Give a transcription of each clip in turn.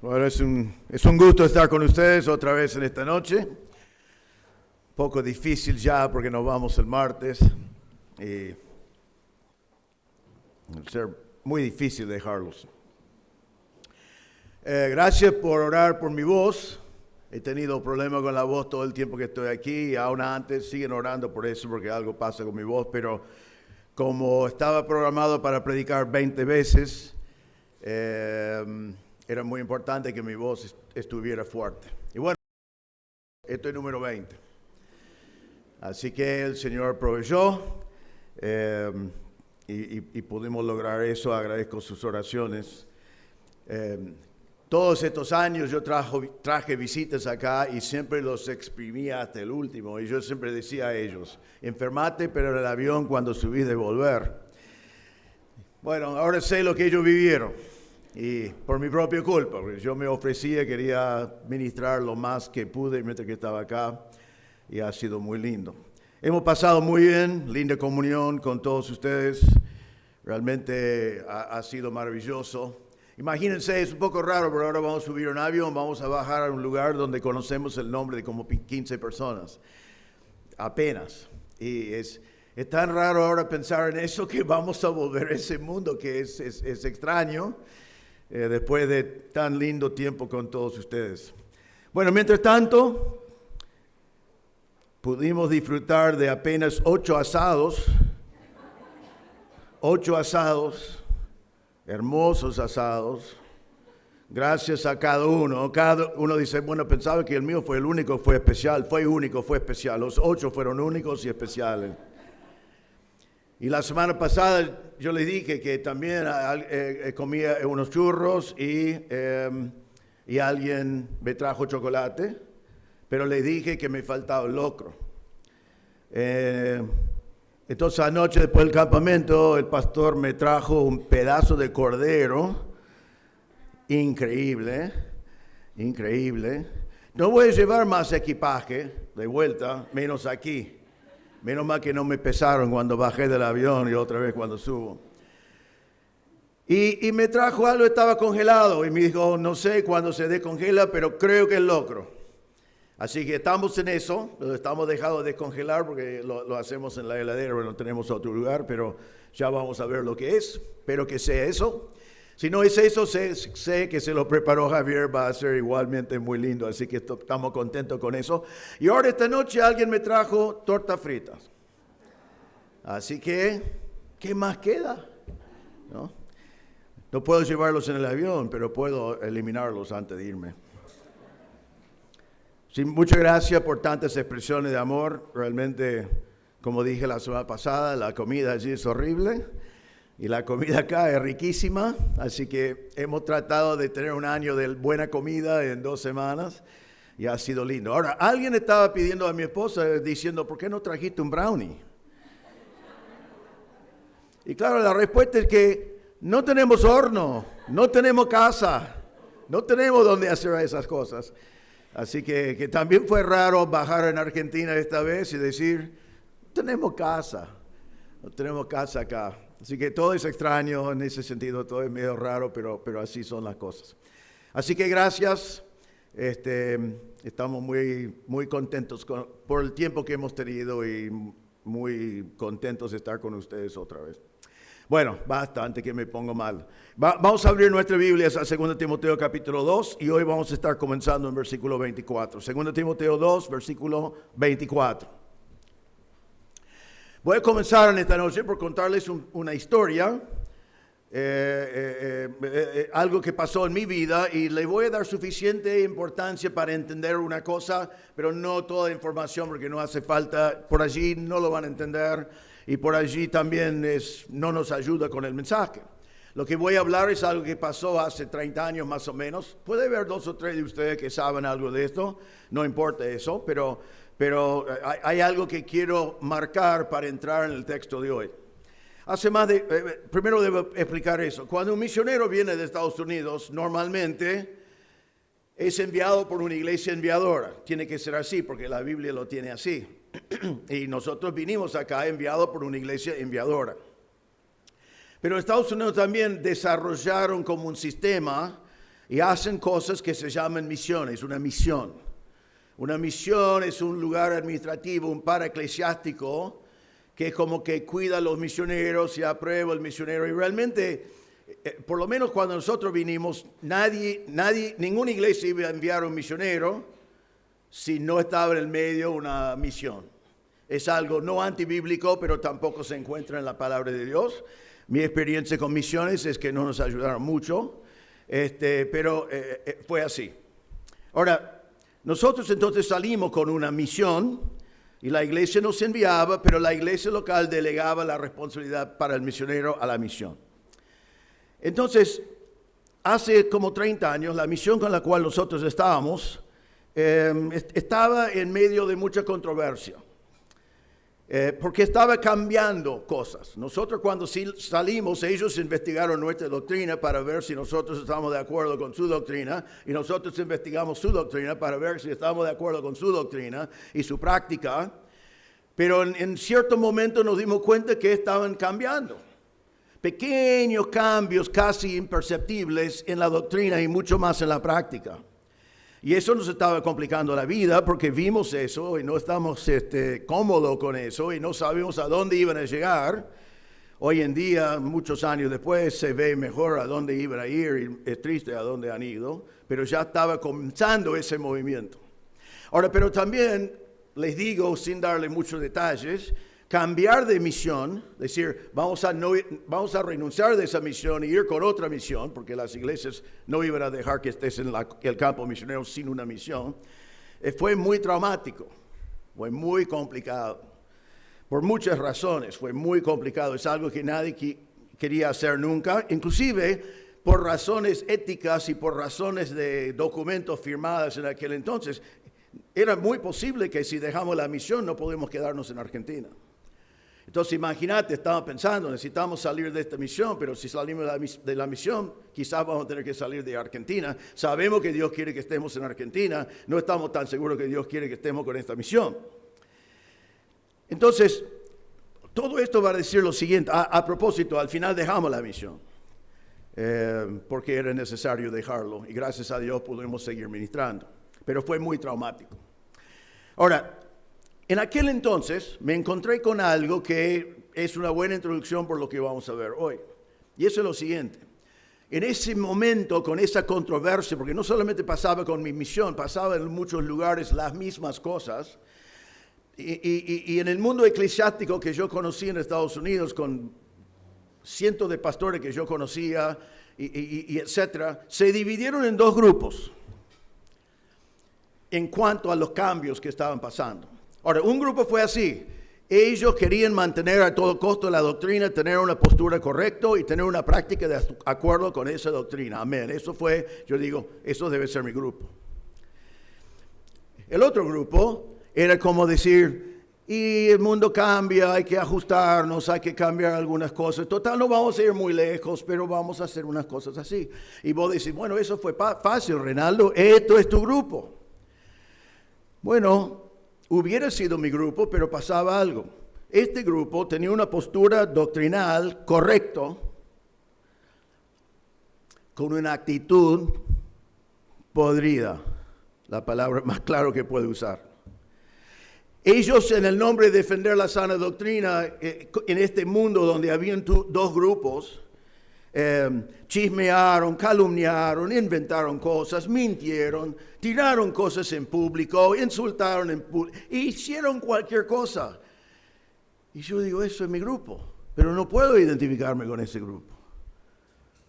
Bueno, es un gusto estar con ustedes otra vez en esta noche. Un poco difícil ya porque nos vamos el martes. Y va a ser muy difícil dejarlos. Gracias por orar por mi voz. He tenido problemas con la voz todo el tiempo que estoy aquí y aún antes siguen orando por eso porque algo pasa con mi voz, pero como estaba programado para predicar 20 veces, era muy importante que mi voz estuviera fuerte. Y bueno, estoy número 20. Así que el Señor proveyó y pudimos lograr eso. Agradezco sus oraciones. Todos estos años yo traje visitas acá y siempre los exprimía hasta el último. Y yo siempre decía a ellos, enfermate pero en el avión cuando subí de volver. Bueno, ahora sé lo que ellos vivieron. Y por mi propia culpa, porque yo me ofrecía, quería ministrar lo más que pude mientras que estaba acá. Y ha sido muy lindo. Hemos pasado muy bien, linda comunión con todos ustedes. Realmente ha sido maravilloso. Imagínense, es un poco raro, pero ahora vamos a subir un avión, vamos a bajar a un lugar donde conocemos el nombre de como 15 personas, apenas. Y es tan raro ahora pensar en eso que vamos a volver a ese mundo que es extraño después de tan lindo tiempo con todos ustedes. Bueno, mientras tanto, pudimos disfrutar de apenas 8 asados, hermosos asados, gracias a cada uno. Cada uno dice, bueno, pensaba que el mío fue el único, fue especial. Fue único, fue especial. Los 8 fueron únicos y especiales. Y la semana pasada yo les dije que también comía unos churros y alguien me trajo chocolate, pero le dije que me faltaba el locro. Entonces anoche después del campamento el pastor me trajo un pedazo de cordero, increíble. No voy a llevar más equipaje de vuelta, menos aquí. Menos mal que no me pesaron cuando bajé del avión y otra vez cuando subo. Y me trajo algo, estaba congelado y me dijo, no sé cuándo se descongela, pero creo que es locro. Así que estamos en eso, lo estamos dejando de descongelar porque lo hacemos en la heladera, no tenemos otro lugar, pero ya vamos a ver lo que es. Espero que sea eso. Si no es eso, sé que se lo preparó Javier, va a ser igualmente muy lindo, así que estamos contentos con eso. Y ahora esta noche alguien me trajo tortas fritas. Así que, ¿qué más queda? No puedo llevarlos en el avión, pero puedo eliminarlos antes de irme. Sí, muchas gracias por tantas expresiones de amor. Realmente, como dije la semana pasada, la comida allí es horrible y la comida acá es riquísima. Así que hemos tratado de tener un año de buena comida en 2 semanas y ha sido lindo. Ahora, alguien estaba pidiendo a mi esposa diciendo, ¿por qué no trajiste un brownie? Y claro, la respuesta es que no tenemos horno, no tenemos casa, no tenemos dónde hacer esas cosas. Así que también fue raro bajar en Argentina esta vez y decir, no tenemos casa acá. Así que todo es extraño en ese sentido, todo es medio raro, pero así son las cosas. Así que gracias, estamos muy contentos por el tiempo que hemos tenido y muy contentos de estar con ustedes otra vez. Bueno, basta, antes que me pongo mal. Vamos a abrir nuestra Biblia a 2 Timoteo capítulo 2 y hoy vamos a estar comenzando en versículo 24. 2 Timoteo 2, versículo 24. Voy a comenzar en esta noche por contarles una historia, algo que pasó en mi vida y le voy a dar suficiente importancia para entender una cosa, pero no toda la información porque no hace falta, por allí no lo van a entender. Y por allí también no nos ayuda con el mensaje. Lo que voy a hablar es algo que pasó hace 30 años más o menos. Puede haber 2 o 3 de ustedes que saben algo de esto. No importa eso, pero hay algo que quiero marcar para entrar en el texto de hoy. Primero debo explicar eso. Cuando un misionero viene de Estados Unidos, normalmente es enviado por una iglesia enviadora. Tiene que ser así porque la Biblia lo tiene así. Y nosotros vinimos acá enviados por una iglesia enviadora. Pero Estados Unidos también desarrollaron como un sistema y hacen cosas que se llaman misiones, una misión. Una misión es un lugar administrativo, un paraeclesiástico, que como que cuida a los misioneros y aprueba el misionero. Y realmente, por lo menos cuando nosotros vinimos, ninguna iglesia iba a enviar un misionero si no estaba en el medio una misión. Es algo no antibíblico, pero tampoco se encuentra en la palabra de Dios. Mi experiencia con misiones es que no nos ayudaron mucho, pero fue así. Ahora, nosotros entonces salimos con una misión y la iglesia nos enviaba, pero la iglesia local delegaba la responsabilidad para el misionero a la misión. Entonces, hace como 30 años, la misión con la cual nosotros estábamos estaba en medio de mucha controversia. Porque estaba cambiando cosas. Nosotros cuando salimos, ellos investigaron nuestra doctrina para ver si nosotros estábamos de acuerdo con su doctrina, y nosotros investigamos su doctrina para ver si estábamos de acuerdo con su doctrina y su práctica, pero en cierto momento nos dimos cuenta que estaban cambiando. Pequeños cambios casi imperceptibles en la doctrina y mucho más en la práctica. Y eso nos estaba complicando la vida porque vimos eso y no estamos cómodos con eso y no sabemos a dónde iban a llegar. Hoy en día, muchos años después, se ve mejor a dónde iban a ir y es triste a dónde han ido, pero ya estaba comenzando ese movimiento. Ahora, pero también les digo, sin darle muchos detalles, cambiar de misión, decir, vamos a renunciar de esa misión y ir con otra misión, porque las iglesias no iban a dejar que estés en el campo misionero sin una misión, fue muy traumático, fue muy complicado, por muchas razones, fue muy complicado, es algo que nadie quería hacer nunca, inclusive por razones éticas y por razones de documentos firmados en aquel entonces. Era muy posible que si dejamos la misión no podemos quedarnos en Argentina. Entonces imagínate, estaba pensando, necesitamos salir de esta misión, pero si salimos de la misión, quizás vamos a tener que salir de Argentina. Sabemos que Dios quiere que estemos en Argentina, no estamos tan seguros que Dios quiere que estemos con esta misión. Entonces, todo esto va a decir lo siguiente, a propósito, al final dejamos la misión, porque era necesario dejarlo, y gracias a Dios pudimos seguir ministrando, pero fue muy traumático. Ahora, en aquel entonces me encontré con algo que es una buena introducción por lo que vamos a ver hoy. Y eso es lo siguiente. En ese momento, con esa controversia, porque no solamente pasaba con mi misión, pasaba en muchos lugares las mismas cosas. Y en el mundo eclesiástico que yo conocí en Estados Unidos, con cientos de pastores que yo conocía, y etcétera, se dividieron en dos grupos en cuanto a los cambios que estaban pasando. Ahora, un grupo fue así. Ellos querían mantener a todo costo la doctrina, tener una postura correcta y tener una práctica de acuerdo con esa doctrina. Amén. Eso fue, yo digo, eso debe ser mi grupo. El otro grupo era como decir, y el mundo cambia, hay que ajustarnos, hay que cambiar algunas cosas. Total, no vamos a ir muy lejos, pero vamos a hacer unas cosas así. Y vos decís, bueno, eso fue fácil, Reinaldo, esto es tu grupo. Bueno, hubiera sido mi grupo, pero pasaba algo. Este grupo tenía una postura doctrinal correcta, con una actitud podrida, la palabra más clara que puedo usar. Ellos, en el nombre de defender la sana doctrina, en este mundo donde habían dos grupos, chismearon, calumniaron, inventaron cosas, mintieron, tiraron cosas en público, insultaron en público, hicieron cualquier cosa. Y yo digo, eso es mi grupo, pero no puedo identificarme con ese grupo.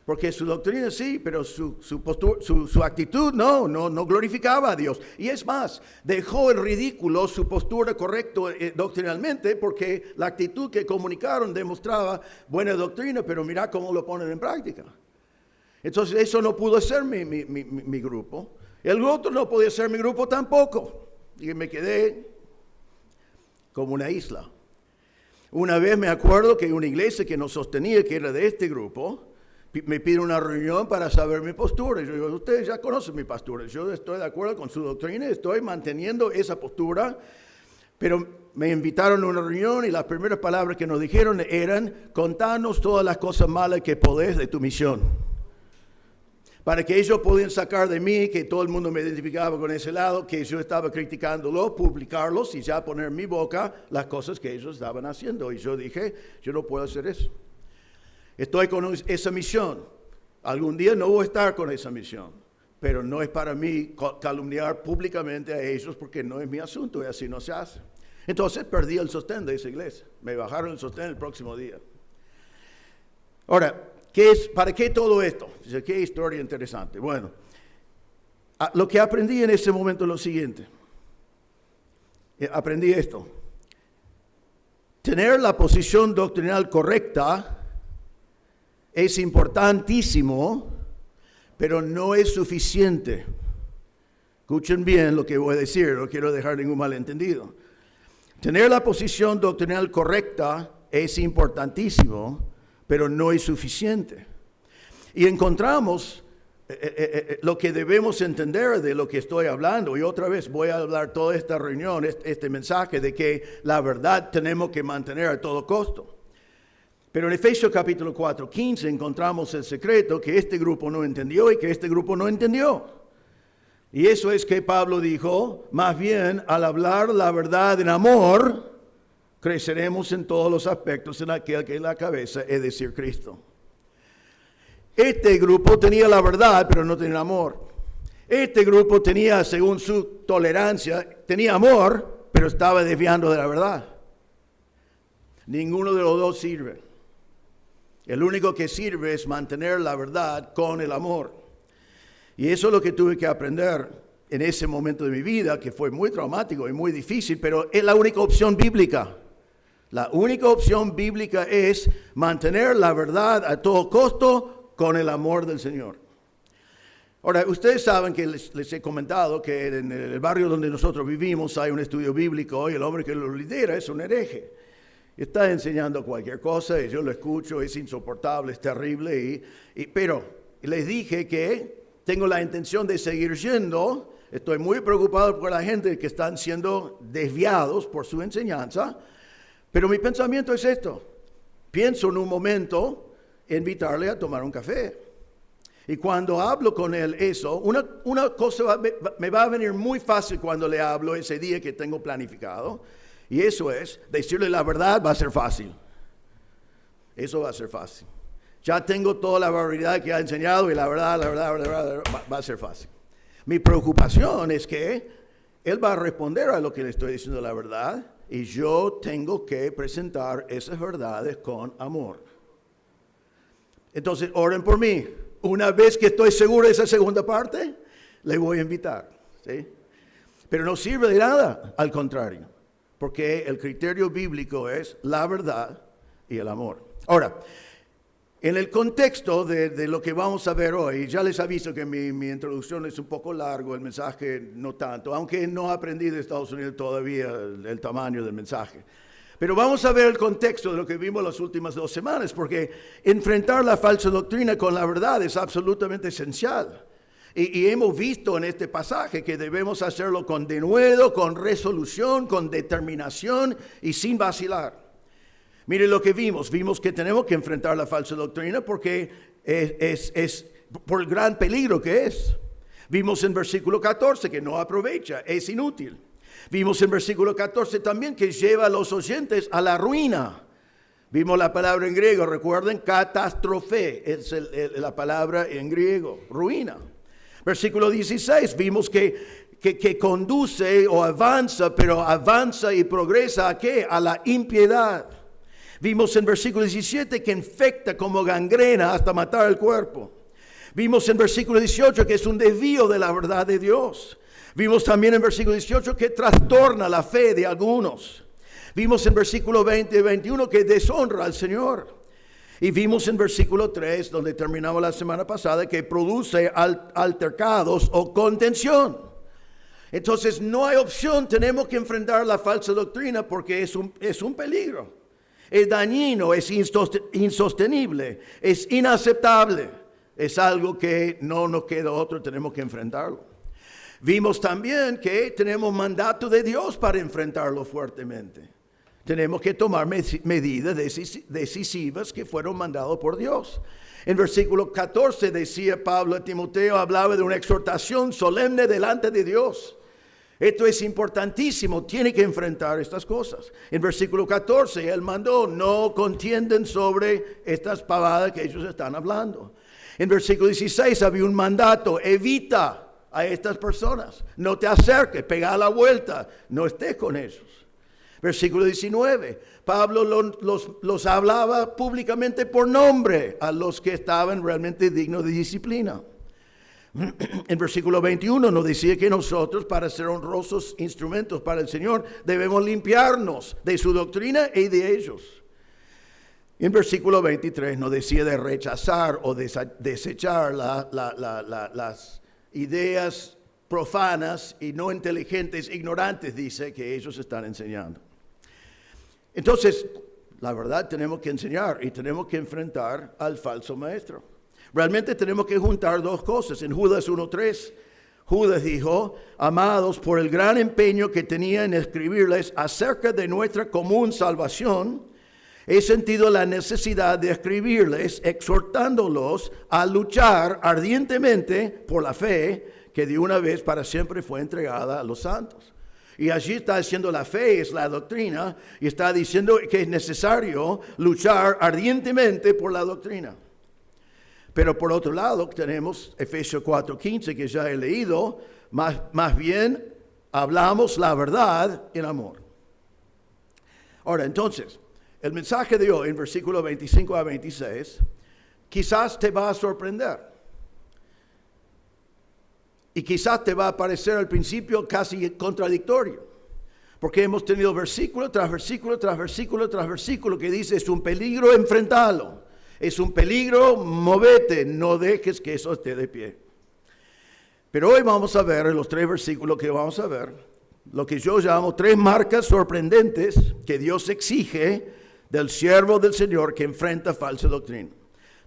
Porque su doctrina sí, pero su actitud no glorificaba a Dios. Y es más, dejó en ridículo su postura correcta doctrinalmente, porque la actitud que comunicaron demostraba buena doctrina, pero mira cómo lo ponen en práctica. Entonces eso no pudo ser mi grupo. El otro no podía ser mi grupo tampoco. Y me quedé como una isla. Una vez me acuerdo que una iglesia que nos sostenía, que era de este grupo, me pide una reunión para saber mi postura. Yo digo, ustedes ya conocen mi postura. Yo estoy de acuerdo con su doctrina, estoy manteniendo esa postura. Pero me invitaron a una reunión y las primeras palabras que nos dijeron eran, contanos todas las cosas malas que podés de tu misión. para que ellos pudieran sacar de mí, que todo el mundo me identificaba con ese lado, que yo estaba criticándolos, publicarlos y ya poner en mi boca las cosas que ellos estaban haciendo. Y yo dije, yo no puedo hacer eso. Estoy con esa misión. Algún día no voy a estar con esa misión, pero no es para mí calumniar públicamente a ellos porque no es mi asunto y así no se hace. Entonces perdí el sostén de esa iglesia. Me bajaron el sostén el próximo día. Ahora, ¿para qué todo esto? Qué historia interesante. Bueno, lo que aprendí en ese momento es lo siguiente. Aprendí esto. Tener la posición doctrinal correcta es importantísimo, pero no es suficiente. Escuchen bien lo que voy a decir, no quiero dejar ningún malentendido. Tener la posición doctrinal correcta es importantísimo, pero no es suficiente. Y encontramos lo que debemos entender de lo que estoy hablando. Y otra vez voy a hablar toda esta reunión, este mensaje de que la verdad tenemos que mantener a todo costo. Pero en Efesios capítulo 4:15 encontramos el secreto que este grupo no entendió y que este grupo no entendió. Y eso es que Pablo dijo, más bien al hablar la verdad en amor, creceremos en todos los aspectos en aquel que es la cabeza, es decir, Cristo. Este grupo tenía la verdad, pero no tenía amor. Este grupo tenía, según su tolerancia, tenía amor, pero estaba desviando de la verdad. Ninguno de los dos sirve. El único que sirve es mantener la verdad con el amor. Y eso es lo que tuve que aprender en ese momento de mi vida, que fue muy traumático y muy difícil, pero es la única opción bíblica. La única opción bíblica es mantener la verdad a todo costo con el amor del Señor. Ahora, ustedes saben que les he comentado que en el barrio donde nosotros vivimos hay un estudio bíblico y el hombre que lo lidera es un hereje. Está enseñando cualquier cosa y yo lo escucho, es insoportable, es terrible, pero les dije que tengo la intención de seguir yendo. Estoy muy preocupado por la gente que están siendo desviados por su enseñanza, pero mi pensamiento es esto. Pienso en un momento invitarle a tomar un café. Y cuando hablo con él eso, una cosa me va a venir muy fácil cuando le hablo ese día que tengo planificado. Y eso es, decirle la verdad va a ser fácil. Eso va a ser fácil. Ya tengo toda la barbaridad que ha enseñado y la verdad va a ser fácil. Mi preocupación es que él va a responder a lo que le estoy diciendo la verdad y yo tengo que presentar esas verdades con amor. Entonces, oren por mí. Una vez que estoy seguro de esa segunda parte, le voy a invitar. ¿Sí? Pero no sirve de nada, al contrario, porque el criterio bíblico es la verdad y el amor. Ahora, en el contexto de lo que vamos a ver hoy, ya les aviso que mi introducción es un poco largo, el mensaje no tanto, aunque no aprendí de Estados Unidos todavía el tamaño del mensaje. Pero vamos a ver el contexto de lo que vimos las últimas 2 semanas, porque enfrentar la falsa doctrina con la verdad es absolutamente esencial. Y hemos visto en este pasaje que debemos hacerlo con denuedo, con resolución, con determinación y sin vacilar. Mire lo que vimos que tenemos que enfrentar la falsa doctrina porque es por el gran peligro que es. Vimos en versículo 14 que no aprovecha, es inútil. Vimos en versículo 14 también que lleva a los oyentes a la ruina. Vimos la palabra en griego, recuerden, catástrofe, es la palabra en griego, ruina. Versículo 16, vimos que conduce o avanza, pero avanza y progresa ¿a qué? A la impiedad. Vimos en versículo 17 que infecta como gangrena hasta matar el cuerpo. Vimos en versículo 18 que es un desvío de la verdad de Dios. Vimos también en versículo 18 que trastorna la fe de algunos. Vimos en versículo 20 y 21 que deshonra al Señor. Y vimos en versículo 3, donde terminamos la semana pasada, que produce altercados o contención. Entonces no hay opción, tenemos que enfrentar la falsa doctrina porque es un peligro. Es dañino, es insostenible, es inaceptable. Es algo que no nos queda otro, tenemos que enfrentarlo. Vimos también que tenemos mandato de Dios para enfrentarlo fuertemente. Tenemos que tomar medidas decisivas que fueron mandadas por Dios. En versículo 14 decía Pablo a Timoteo, hablaba de una exhortación solemne delante de Dios. Esto es importantísimo, tiene que enfrentar estas cosas. En versículo 14, él mandó, no contienden sobre estas pavadas que ellos están hablando. En versículo 16 había un mandato, evita a estas personas, no te acerques, pega la vuelta, no estés con ellos. Versículo 19, Pablo los hablaba públicamente por nombre a los que estaban realmente dignos de disciplina. En versículo 21 nos decía que nosotros, para ser honrosos instrumentos para el Señor, debemos limpiarnos de su doctrina y de ellos. En versículo 23 nos decía de rechazar o desechar las ideas profanas y no inteligentes, ignorantes, dice, que ellos están enseñando. Entonces, la verdad, tenemos que enseñar y tenemos que enfrentar al falso maestro. Realmente tenemos que juntar dos cosas. En Judas 1:3, Judas dijo, amados, por el gran empeño que tenía en escribirles acerca de nuestra común salvación, he sentido la necesidad de escribirles, exhortándolos a luchar ardientemente por la fe que de una vez para siempre fue entregada a los santos. Y allí está diciendo la fe es la doctrina y está diciendo que es necesario luchar ardientemente por la doctrina. Pero por otro lado tenemos Efesios 4:15 que ya he leído, más bien hablamos la verdad en amor. Ahora entonces, el mensaje de hoy en versículos 25 a 26 quizás te va a sorprender. Y quizás te va a parecer al principio casi contradictorio. Porque hemos tenido versículo tras versículo tras versículo tras versículo que dice es un peligro enfrentarlo. Es un peligro, movete, no dejes que eso esté de pie. Pero hoy vamos a ver en los 3 versículos que vamos a ver, lo que yo llamo 3 marcas sorprendentes que Dios exige del siervo del Señor que enfrenta falsa doctrina.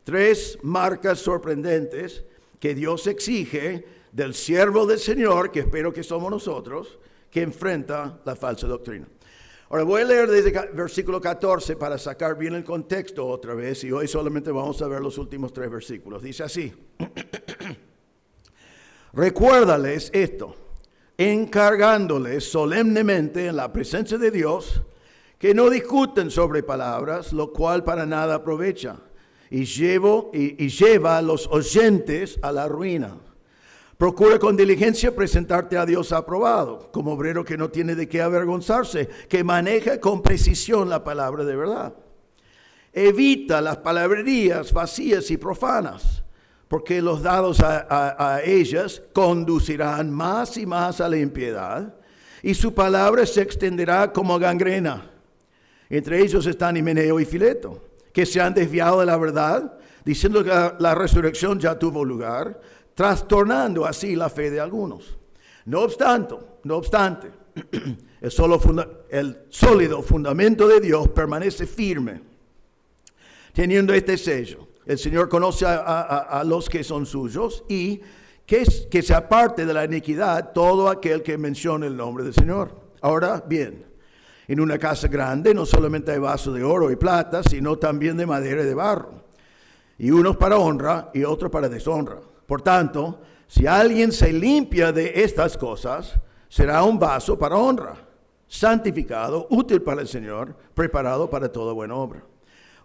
3 marcas sorprendentes que Dios exige del siervo del Señor, que espero que somos nosotros, que enfrenta la falsa doctrina. Ahora voy a leer desde versículo 14 para sacar bien el contexto otra vez y hoy solamente vamos a ver los últimos 3 versículos. Dice así, recuérdales esto, encargándoles solemnemente en la presencia de Dios que no discuten sobre palabras, lo cual para nada aprovecha y lleva a los oyentes a la ruina. Procura con diligencia presentarte a Dios aprobado, como obrero que no tiene de qué avergonzarse, que maneja con precisión la palabra de verdad. Evita las palabrerías vacías y profanas, porque los dados a ellas conducirán más y más a la impiedad, y su palabra se extenderá como gangrena. Entre ellos están Himeneo y Fileto, que se han desviado de la verdad, diciendo que la resurrección ya tuvo lugar, trastornando así la fe de algunos. No obstante, el sólido fundamento de Dios permanece firme, teniendo este sello. El Señor conoce a los que son suyos y que se aparte de la iniquidad todo aquel que mencione el nombre del Señor. Ahora bien, en una casa grande no solamente hay vasos de oro y plata, sino también de madera y de barro, y unos para honra y otros para deshonra. Por tanto, si alguien se limpia de estas cosas, será un vaso para honra, santificado, útil para el Señor, preparado para toda buena obra.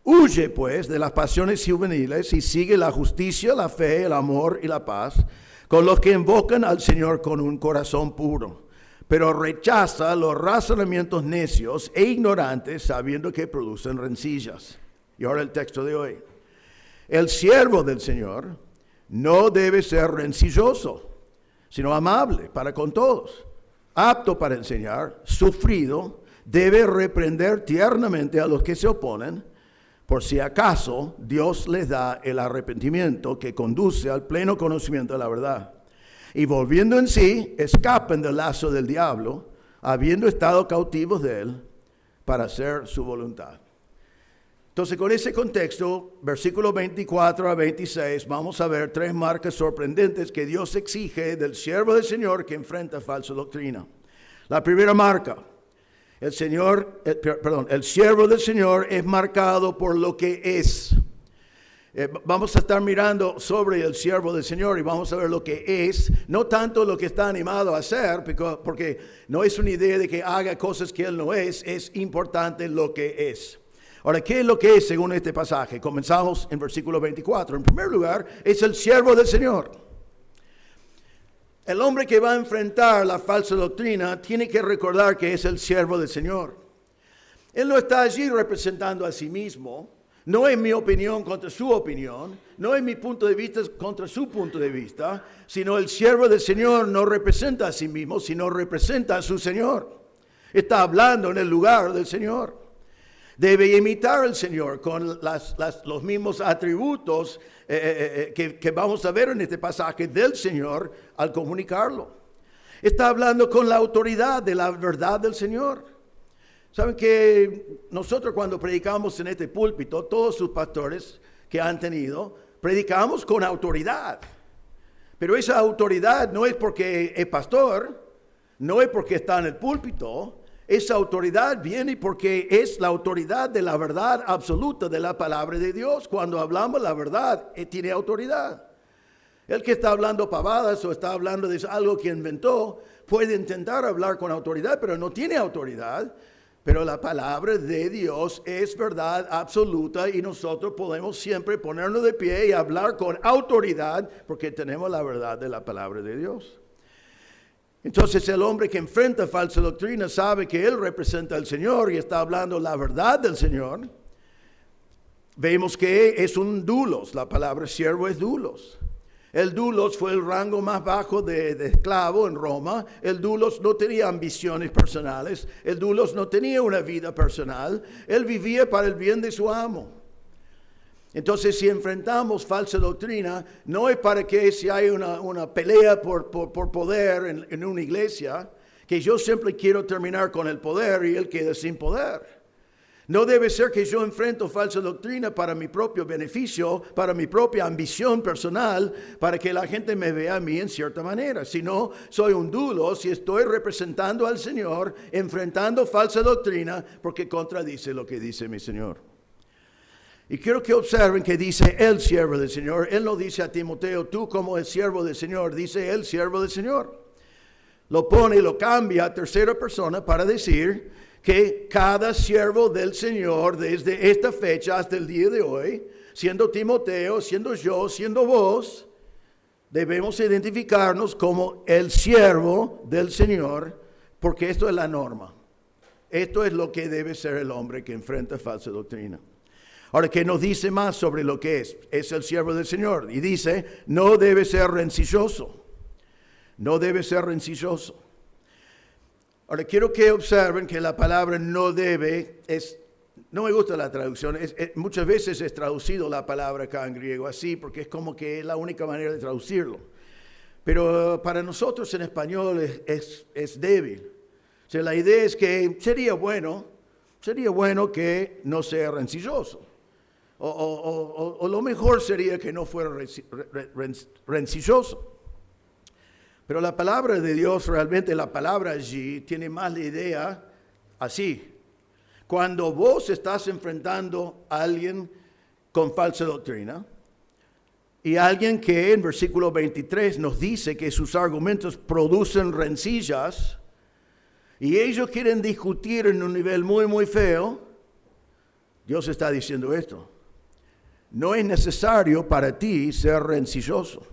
Huye, pues, de las pasiones juveniles y sigue la justicia, la fe, el amor y la paz con los que invocan al Señor con un corazón puro. Pero rechaza los razonamientos necios e ignorantes, sabiendo que producen rencillas. Y ahora el texto de hoy. El siervo del Señor no debe ser rencilloso, sino amable para con todos, apto para enseñar, sufrido, debe reprender tiernamente a los que se oponen, por si acaso Dios les da el arrepentimiento que conduce al pleno conocimiento de la verdad. Y volviendo en sí, escapen del lazo del diablo, habiendo estado cautivos de él, para hacer su voluntad. Entonces, con ese contexto, versículos 24 a 26, vamos a ver 3 marcas sorprendentes que Dios exige del siervo del Señor que enfrenta falsa doctrina. La primera marca, el siervo del Señor es marcado por lo que es. Vamos a estar mirando sobre el siervo del Señor y vamos a ver lo que es, no tanto lo que está animado a hacer, porque no es una idea de que haga cosas que él no es importante lo que es. Ahora, ¿qué es lo que es según este pasaje? Comenzamos en versículo 24. En primer lugar, es el siervo del Señor. El hombre que va a enfrentar la falsa doctrina tiene que recordar que es el siervo del Señor. Él no está allí representando a sí mismo. No es mi opinión contra su opinión, no es mi punto de vista contra su punto de vista, sino el siervo del Señor no representa a sí mismo, sino representa a su Señor. Está hablando en el lugar del Señor. Debe imitar al Señor con los mismos atributos que vamos a ver en este pasaje del Señor al comunicarlo. Está hablando con la autoridad de la verdad del Señor. Saben que nosotros cuando predicamos en este púlpito, todos sus pastores que han tenido, predicamos con autoridad. Pero esa autoridad no es porque es pastor, no es porque está en el púlpito. Esa autoridad viene porque es la autoridad de la verdad absoluta de la palabra de Dios. Cuando hablamos la verdad, tiene autoridad. El que está hablando pavadas o está hablando de algo que inventó, puede intentar hablar con autoridad, pero no tiene autoridad. Pero la palabra de Dios es verdad absoluta y nosotros podemos siempre ponernos de pie y hablar con autoridad porque tenemos la verdad de la palabra de Dios. Entonces el hombre que enfrenta falsa doctrina sabe que él representa al Señor y está hablando la verdad del Señor. Vemos que es un doulos, la palabra siervo es doulos. El doulos fue el rango más bajo de esclavo en Roma. El doulos no tenía ambiciones personales. El doulos no tenía una vida personal. Él vivía para el bien de su amo. Entonces, si enfrentamos falsa doctrina, no es para que si hay una pelea por poder en una iglesia, que yo siempre quiero terminar con el poder y él queda sin poder. No debe ser que yo enfrento falsa doctrina para mi propio beneficio, para mi propia ambición personal, para que la gente me vea a mí en cierta manera. Si no, soy un doulos y estoy representando al Señor, enfrentando falsa doctrina, porque contradice lo que dice mi Señor. Y quiero que observen que dice el siervo del Señor. Él no dice a Timoteo, tú como el siervo del Señor, dice el siervo del Señor. Lo pone y lo cambia a tercera persona para decir que cada siervo del Señor desde esta fecha hasta el día de hoy, siendo Timoteo, siendo yo, siendo vos, debemos identificarnos como el siervo del Señor, porque esto es la norma. Esto es lo que debe ser el hombre que enfrenta falsa doctrina. Ahora, ¿qué nos dice más sobre lo que es? Es el siervo del Señor. Y dice, no debe ser rencilloso. No debe ser rencilloso. Ahora, quiero que observen que la palabra no debe, no me gusta la traducción, muchas veces es traducido la palabra acá en griego así, porque es como que es la única manera de traducirlo. Pero para nosotros en español es débil. O sea, la idea es que sería bueno que no sea rencilloso. O lo mejor sería que no fuera rencilloso. Pero la palabra de Dios, realmente la palabra allí, tiene más la idea así. Cuando vos estás enfrentando a alguien con falsa doctrina, y alguien que en versículo 23 nos dice que sus argumentos producen rencillas, y ellos quieren discutir en un nivel muy, muy feo, Dios está diciendo esto. No es necesario para ti ser rencilloso.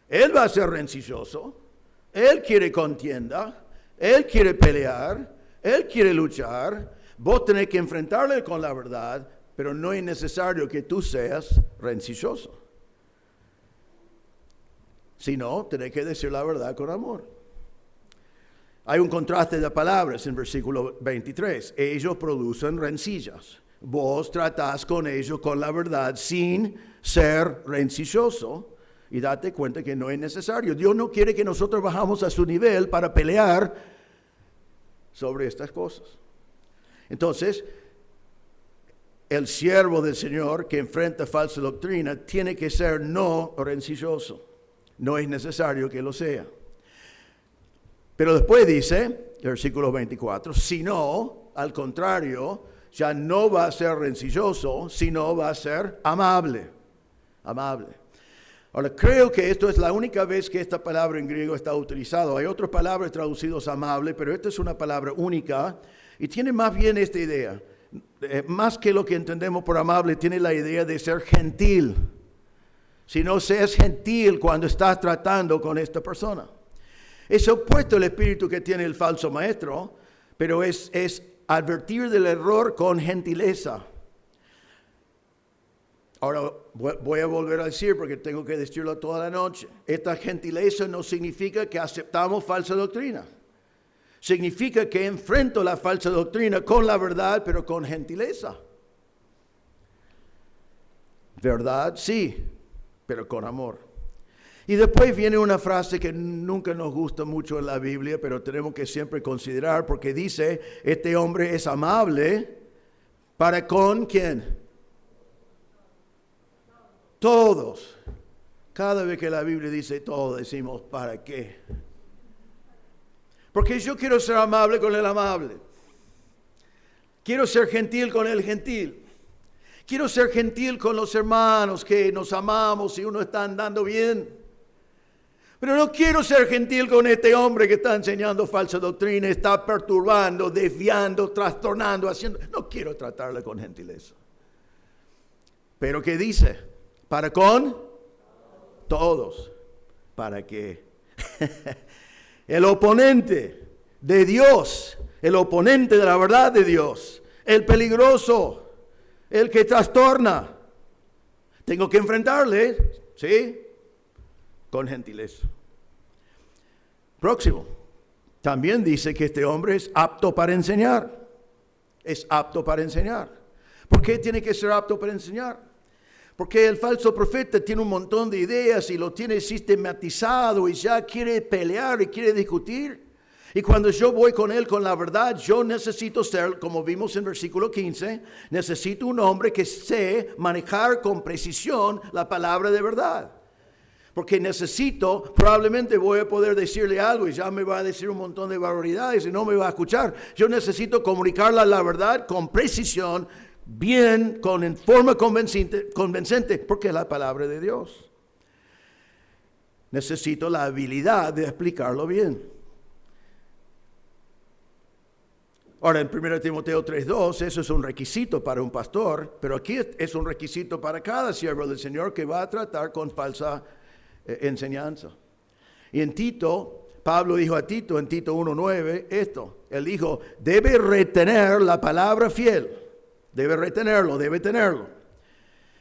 Él va a ser rencilloso, él quiere contienda, él quiere pelear, él quiere luchar. Vos tenés que enfrentarle con la verdad, pero no es necesario que tú seas rencilloso. Si no, tenés que decir la verdad con amor. Hay un contraste de palabras en versículo 23. Ellos producen rencillas. Vos tratás con ellos con la verdad sin ser rencilloso. Y date cuenta que no es necesario. Dios no quiere que nosotros bajamos a su nivel para pelear sobre estas cosas. Entonces, el siervo del Señor que enfrenta falsa doctrina tiene que ser no rencilloso. No es necesario que lo sea. Pero después dice, versículo 24, sino, al contrario, ya no va a ser rencilloso, sino va a ser amable. amable. Ahora, creo que esto es la única vez que esta palabra en griego está utilizada. Hay otras palabras traducidas amable, pero esta es una palabra única y tiene más bien esta idea. Más que lo que entendemos por amable, tiene la idea de ser gentil. Si no seas gentil cuando estás tratando con esta persona. Es opuesto al espíritu que tiene el falso maestro, pero es advertir del error con gentileza. Ahora voy a volver a decir, porque tengo que decirlo toda la noche. Esta gentileza no significa que aceptamos falsa doctrina. Significa que enfrento la falsa doctrina con la verdad, pero con gentileza. Verdad, sí, pero con amor. Y después viene una frase que nunca nos gusta mucho en la Biblia, pero tenemos que siempre considerar, porque dice, este hombre es amable para con ¿quién? Todos. Cada vez que la Biblia dice todo, decimos, ¿para qué? Porque yo quiero ser amable con el amable. Quiero ser gentil con el gentil. Quiero ser gentil con los hermanos que nos amamos y uno está andando bien. Pero no quiero ser gentil con este hombre que está enseñando falsa doctrina, está perturbando, desviando, trastornando, haciendo. No quiero tratarle con gentileza. Pero ¿qué dice? Para con todos. ¿Para qué? El oponente de Dios, el oponente de la verdad de Dios, el peligroso, el que trastorna. Tengo que enfrentarle, ¿sí? Con gentileza. Próximo. También dice que este hombre es apto para enseñar. Es apto para enseñar. ¿Por qué tiene que ser apto para enseñar? Porque el falso profeta tiene un montón de ideas y lo tiene sistematizado y ya quiere pelear y quiere discutir. Y cuando yo voy con él con la verdad, yo necesito ser, como vimos en versículo 15, necesito un hombre que sé manejar con precisión la palabra de verdad. Porque probablemente voy a poder decirle algo y ya me va a decir un montón de barbaridades y no me va a escuchar. Yo necesito comunicarle la verdad con precisión, bien, en forma convincente, porque es la palabra de Dios. Necesito la habilidad de explicarlo bien. Ahora, en 1 Timoteo 3:2, eso es un requisito para un pastor, pero aquí es un requisito para cada siervo del Señor que va a tratar con falsa enseñanza. Y en Tito, Pablo dijo a Tito, en Tito 1:9, esto. Él dijo, debe retener la palabra fiel. Debe retenerlo, debe tenerlo.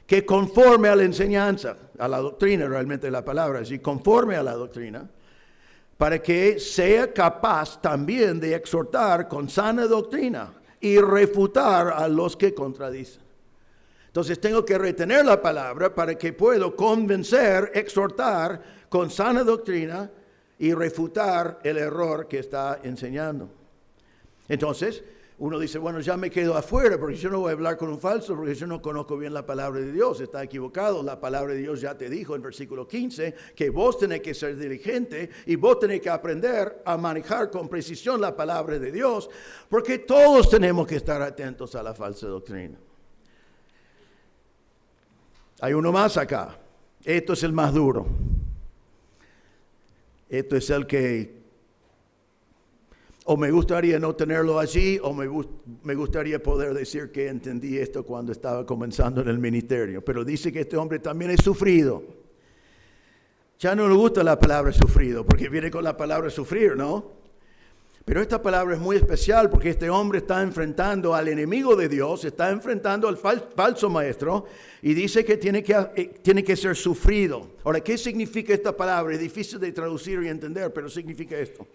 Que conforme a la enseñanza, a la doctrina, realmente la palabra, así, conforme a la doctrina, para que sea capaz también de exhortar con sana doctrina y refutar a los que contradicen. Entonces tengo que retener la palabra para que pueda convencer, exhortar con sana doctrina y refutar el error que está enseñando. Entonces, uno dice, bueno, ya me quedo afuera porque yo no voy a hablar con un falso porque yo no conozco bien la palabra de Dios. Está equivocado. La palabra de Dios ya te dijo en versículo 15 que vos tenés que ser diligente y vos tenés que aprender a manejar con precisión la palabra de Dios, porque todos tenemos que estar atentos a la falsa doctrina. Hay uno más acá. Esto es el más duro. Esto es el que o me gustaría no tenerlo allí, o me gustaría poder decir que entendí esto cuando estaba comenzando en el ministerio. Pero dice que este hombre también es sufrido. Ya no le gusta la palabra sufrido, porque viene con la palabra sufrir, ¿no? Pero esta palabra es muy especial porque este hombre está enfrentando al enemigo de Dios, está enfrentando al falso maestro, y dice que tiene que ser sufrido. Ahora, ¿qué significa esta palabra? Es difícil de traducir y entender, pero significa esto.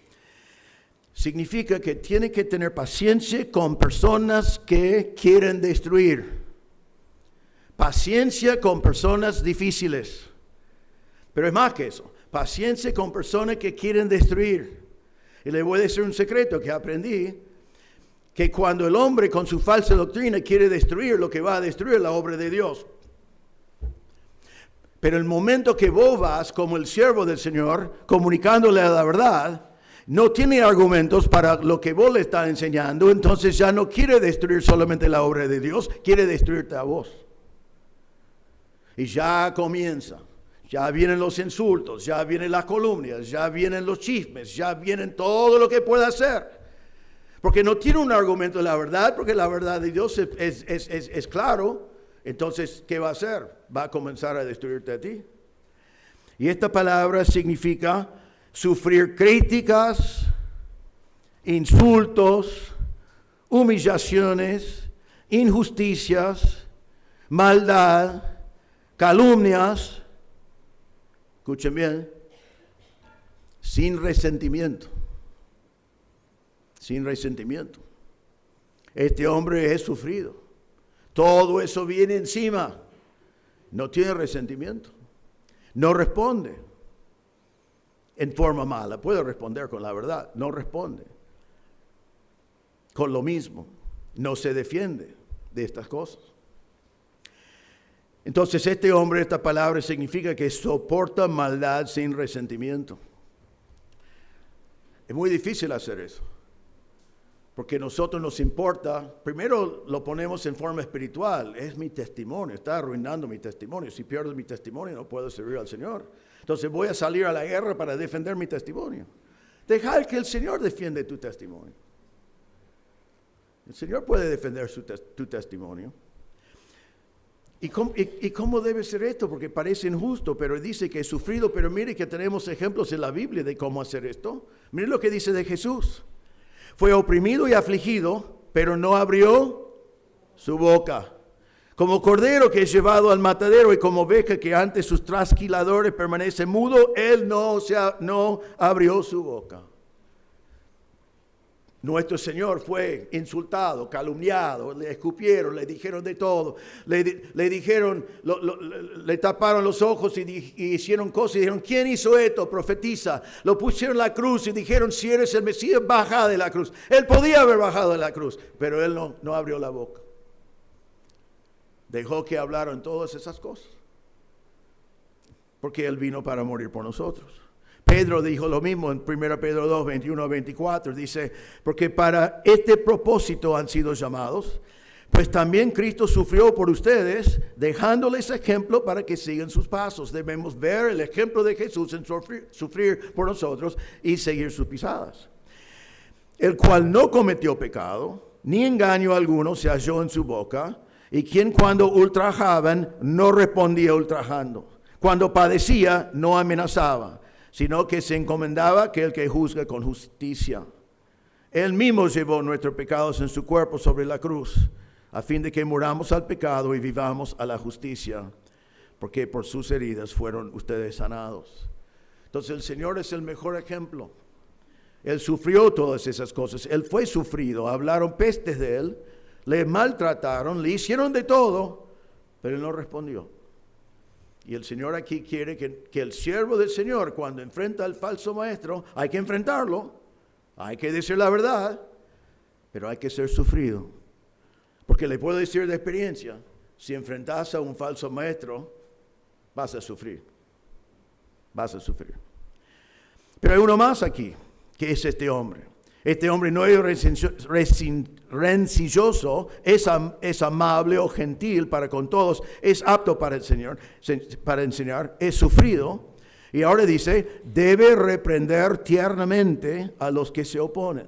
Significa que tiene que tener paciencia con personas que quieren destruir. Paciencia con personas difíciles. Pero es más que eso. Paciencia con personas que quieren destruir. Y le voy a decir un secreto que aprendí. Que cuando el hombre con su falsa doctrina quiere destruir, lo que va a destruir es la obra de Dios. Pero el momento que vos vas como el siervo del Señor, comunicándole la verdad, no tiene argumentos para lo que vos le estás enseñando, entonces ya no quiere destruir solamente la obra de Dios, quiere destruirte a vos. Y ya comienza. Ya vienen los insultos, ya vienen las calumnias, ya vienen los chismes, ya vienen todo lo que pueda hacer. Porque no tiene un argumento de la verdad, porque la verdad de Dios es claro. Entonces, ¿qué va a hacer? Va a comenzar a destruirte a ti. Y esta palabra significa sufrir críticas, insultos, humillaciones, injusticias, maldad, calumnias. Escuchen bien, sin resentimiento. Sin resentimiento. Este hombre es sufrido. Todo eso viene encima. No tiene resentimiento. No responde en forma mala. Puede responder con la verdad. No responde con lo mismo. No se defiende de estas cosas. Entonces este hombre, esta palabra significa que soporta maldad sin resentimiento. Es muy difícil hacer eso. Porque a nosotros nos importa, primero lo ponemos en forma espiritual, es mi testimonio, está arruinando mi testimonio. Si pierdo mi testimonio no puedo servir al Señor. Entonces voy a salir a la guerra para defender mi testimonio. Dejar que el Señor defienda tu testimonio. El Señor puede defender tu testimonio. ¿Y cómo debe ser esto? Porque parece injusto, pero dice que es sufrido, pero mire que tenemos ejemplos en la Biblia de cómo hacer esto. Mire lo que dice de Jesús. Fue oprimido y afligido, pero no abrió su boca. Como cordero que es llevado al matadero y como oveja que ante sus trasquiladores permanece mudo, él no abrió su boca. Nuestro Señor fue insultado, calumniado, le escupieron, le dijeron de todo, le dijeron, le taparon los ojos y hicieron cosas y dijeron, ¿quién hizo esto? Profetiza. Lo pusieron en la cruz y dijeron, si eres el Mesías, baja de la cruz. Él podía haber bajado de la cruz, pero él no abrió la boca. Dejó que hablaran todas esas cosas, porque él vino para morir por nosotros. Pedro dijo lo mismo en 1 Pedro 2, 21 a 24. Dice, porque para este propósito han sido llamados, pues también Cristo sufrió por ustedes, dejándoles ejemplo para que sigan sus pasos. Debemos ver el ejemplo de Jesús en sufrir por nosotros y seguir sus pisadas. El cual no cometió pecado, ni engaño alguno se halló en su boca, y quien cuando ultrajaban no respondía ultrajando. Cuando padecía no amenazaba, sino que se encomendaba a aquel que juzga con justicia. Él mismo llevó nuestros pecados en su cuerpo sobre la cruz, a fin de que muramos al pecado y vivamos a la justicia, porque por sus heridas fueron ustedes sanados. Entonces el Señor es el mejor ejemplo. Él sufrió todas esas cosas, Él fue sufrido, hablaron pestes de Él, le maltrataron, le hicieron de todo, pero Él no respondió. Y el Señor aquí quiere que el siervo del Señor, cuando enfrenta al falso maestro, hay que enfrentarlo, hay que decir la verdad, pero hay que ser sufrido. Porque le puedo decir de experiencia, si enfrentas a un falso maestro, vas a sufrir. Vas a sufrir. Pero hay uno más aquí, que es este hombre. Este hombre no es rencilloso, es amable o gentil para con todos, es apto para enseñar, es sufrido. Y ahora dice, debe reprender tiernamente a los que se oponen.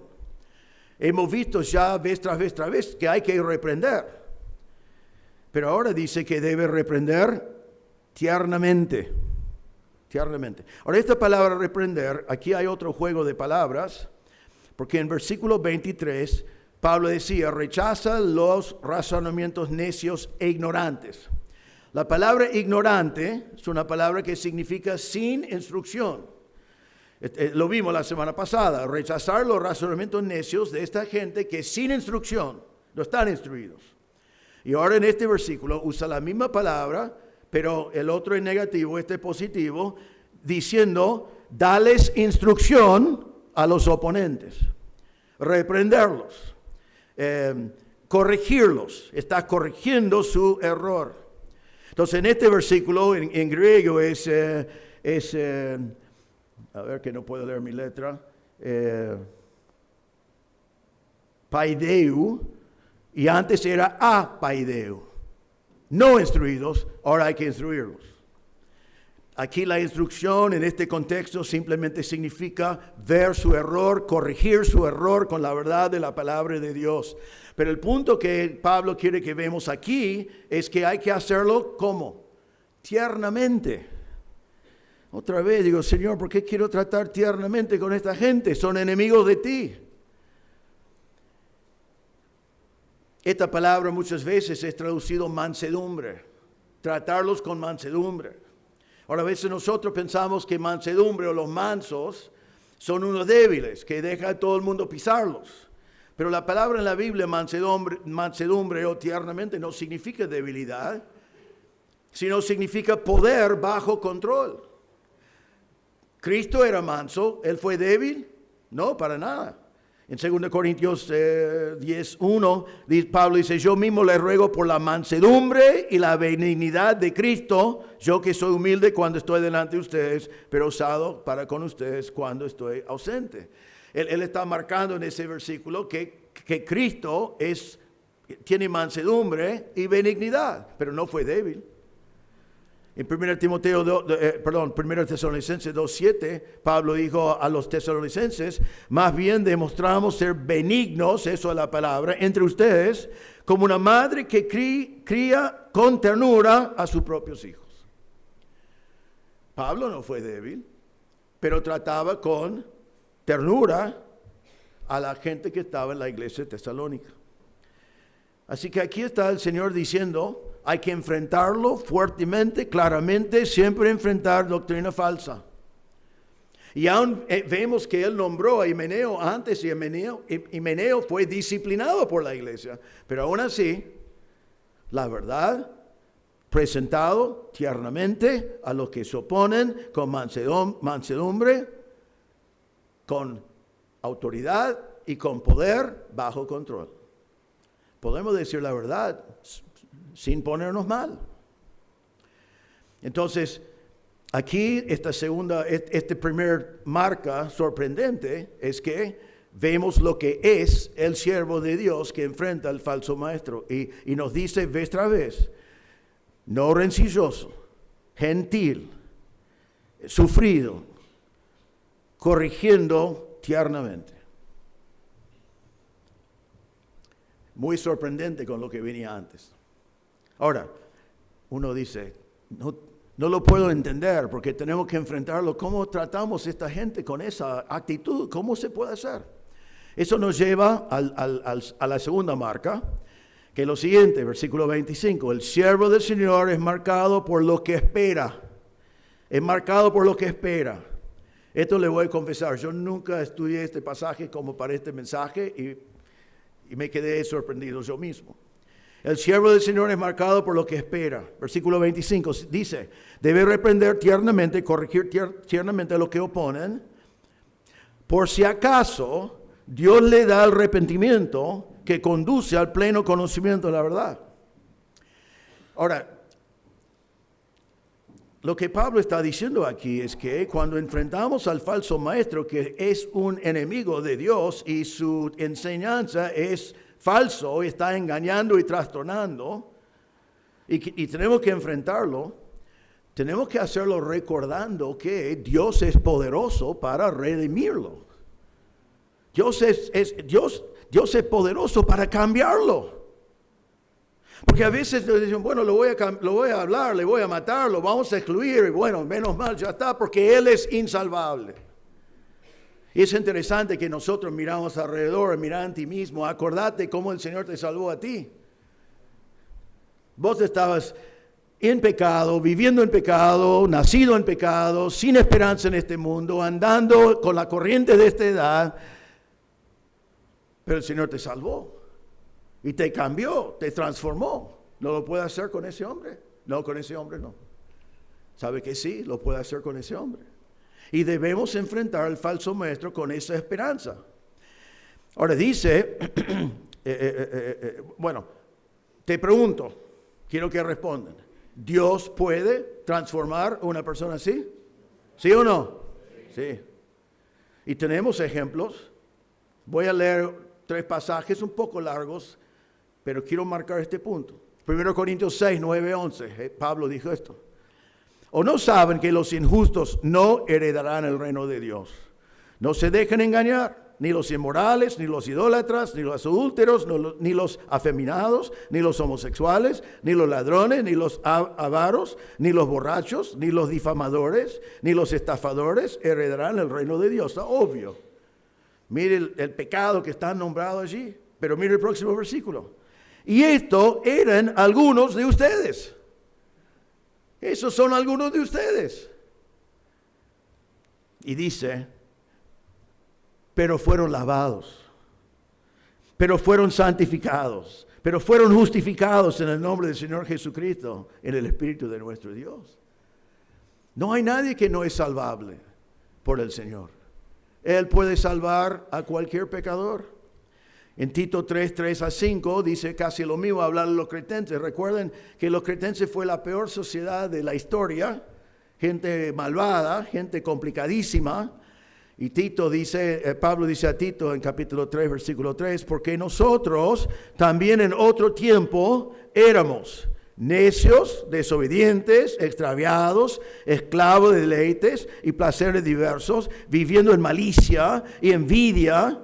Hemos visto ya vez tras vez que hay que reprender. Pero ahora dice que debe reprender tiernamente. Tiernamente. Ahora esta palabra reprender, aquí hay otro juego de palabras. Porque en versículo 23, Pablo decía, rechaza los razonamientos necios e ignorantes. La palabra ignorante es una palabra que significa sin instrucción. Lo vimos la semana pasada, rechazar los razonamientos necios de esta gente que sin instrucción no están instruidos. Y ahora en este versículo usa la misma palabra, pero el otro es negativo, este es positivo, diciendo, dales instrucción a los oponentes, reprenderlos, corregirlos, está corrigiendo su error. Entonces en este versículo en griego es a ver que no puedo leer mi letra, paideu, y antes era apaideu. no instruidos, ahora hay que instruirlos. Aquí la instrucción en este contexto simplemente significa ver su error, corregir su error con la verdad de la palabra de Dios. Pero el punto que Pablo quiere que vemos aquí es que hay que hacerlo ¿cómo? Tiernamente. Otra vez digo, Señor, ¿por qué quiero tratar tiernamente con esta gente? Son enemigos de ti. Esta palabra muchas veces es traducido mansedumbre. Tratarlos con mansedumbre. Ahora a veces nosotros pensamos que mansedumbre o los mansos son unos débiles, que deja a todo el mundo pisarlos. Pero la palabra en la Biblia, mansedumbre o tiernamente, no significa debilidad, sino significa poder bajo control. Cristo era manso, ¿él fue débil? No, para nada. En 2 Corintios 10:1, Pablo dice, yo mismo le ruego por la mansedumbre y la benignidad de Cristo, yo que soy humilde cuando estoy delante de ustedes, pero osado para con ustedes cuando estoy ausente. Él está marcando en ese versículo que Cristo tiene mansedumbre y benignidad, pero no fue débil. En 1 Tesalonicenses 2:7, Pablo dijo a los tesalonicenses, más bien demostramos ser benignos, eso es la palabra, entre ustedes, como una madre que cría con ternura a sus propios hijos. Pablo no fue débil, pero trataba con ternura a la gente que estaba en la iglesia de Tesalónica. Así que aquí está el Señor diciendo, hay que enfrentarlo fuertemente, claramente, siempre enfrentar doctrina falsa. Y aún vemos que él nombró a Himeneo antes, y Himeneo fue disciplinado por la iglesia. Pero aún así, la verdad, presentado tiernamente a los que se oponen con mansedumbre, con autoridad y con poder bajo control. Podemos decir la verdad sin ponernos mal. Entonces, aquí esta primer marca sorprendente es que vemos lo que es el siervo de Dios que enfrenta al falso maestro. Y nos dice vez tras vez, no rencilloso, gentil, sufrido, corrigiendo tiernamente. Muy sorprendente con lo que venía antes. Ahora, uno dice, no lo puedo entender porque tenemos que enfrentarlo. ¿Cómo tratamos a esta gente con esa actitud? ¿Cómo se puede hacer? Eso nos lleva a la segunda marca, que es lo siguiente, versículo 25. El siervo del Señor es marcado por lo que espera. Es marcado por lo que espera. Esto le voy a confesar, yo nunca estudié este pasaje como para este mensaje y me quedé sorprendido yo mismo. El siervo del Señor es marcado por lo que espera. Versículo 25 dice, debe reprender tiernamente, corregir tiernamente a los que oponen, por si acaso Dios le da el arrepentimiento que conduce al pleno conocimiento de la verdad. Ahora, lo que Pablo está diciendo aquí es que cuando enfrentamos al falso maestro, que es un enemigo de Dios y su enseñanza es falso, está engañando y trastornando, y tenemos que enfrentarlo, tenemos que hacerlo recordando que Dios es poderoso para redimirlo. Dios es poderoso para cambiarlo. Porque a veces nos dicen, bueno, lo voy a hablar, le voy a matar, lo vamos a excluir, y bueno, menos mal, ya está, porque Él es insalvable. Y es interesante que nosotros miramos alrededor, mirá en ti mismo, acordate cómo el Señor te salvó a ti. Vos estabas en pecado, viviendo en pecado, nacido en pecado, sin esperanza en este mundo, andando con la corriente de esta edad, pero el Señor te salvó. Y te cambió, te transformó. ¿No lo puede hacer con ese hombre? No, con ese hombre no. ¿Sabe que sí? Lo puede hacer con ese hombre. Y debemos enfrentar al falso maestro con esa esperanza. Ahora dice, bueno, te pregunto, quiero que respondan. ¿Dios puede transformar a una persona así? ¿Sí o no? Sí. Y tenemos ejemplos. Voy a leer 3 pasajes un poco largos, pero quiero marcar este punto. 1 Corintios 6, 9, 11. Pablo dijo esto. ¿O no saben que los injustos no heredarán el reino de Dios? No se dejen engañar, ni los inmorales, ni los idólatras, ni los adúlteros, ni los afeminados, ni los homosexuales, ni los ladrones, ni los avaros, ni los borrachos, ni los difamadores, ni los estafadores heredarán el reino de Dios. Está obvio. Mire el pecado que está nombrado allí, pero mire el próximo versículo. Y esto eran algunos de ustedes. Esos son algunos de ustedes. Y dice, pero fueron lavados, pero fueron santificados, pero fueron justificados en el nombre del Señor Jesucristo, en el Espíritu de nuestro Dios. No hay nadie que no es salvable por el Señor. Él puede salvar a cualquier pecador. En Tito 3, 3 a 5 dice casi lo mismo, hablar de los cretenses. Recuerden que los cretenses fue la peor sociedad de la historia, gente malvada, gente complicadísima. Y Pablo dice a Tito en capítulo 3, versículo 3, porque nosotros también en otro tiempo éramos necios, desobedientes, extraviados, esclavos de deleites y placeres diversos, viviendo en malicia y envidia.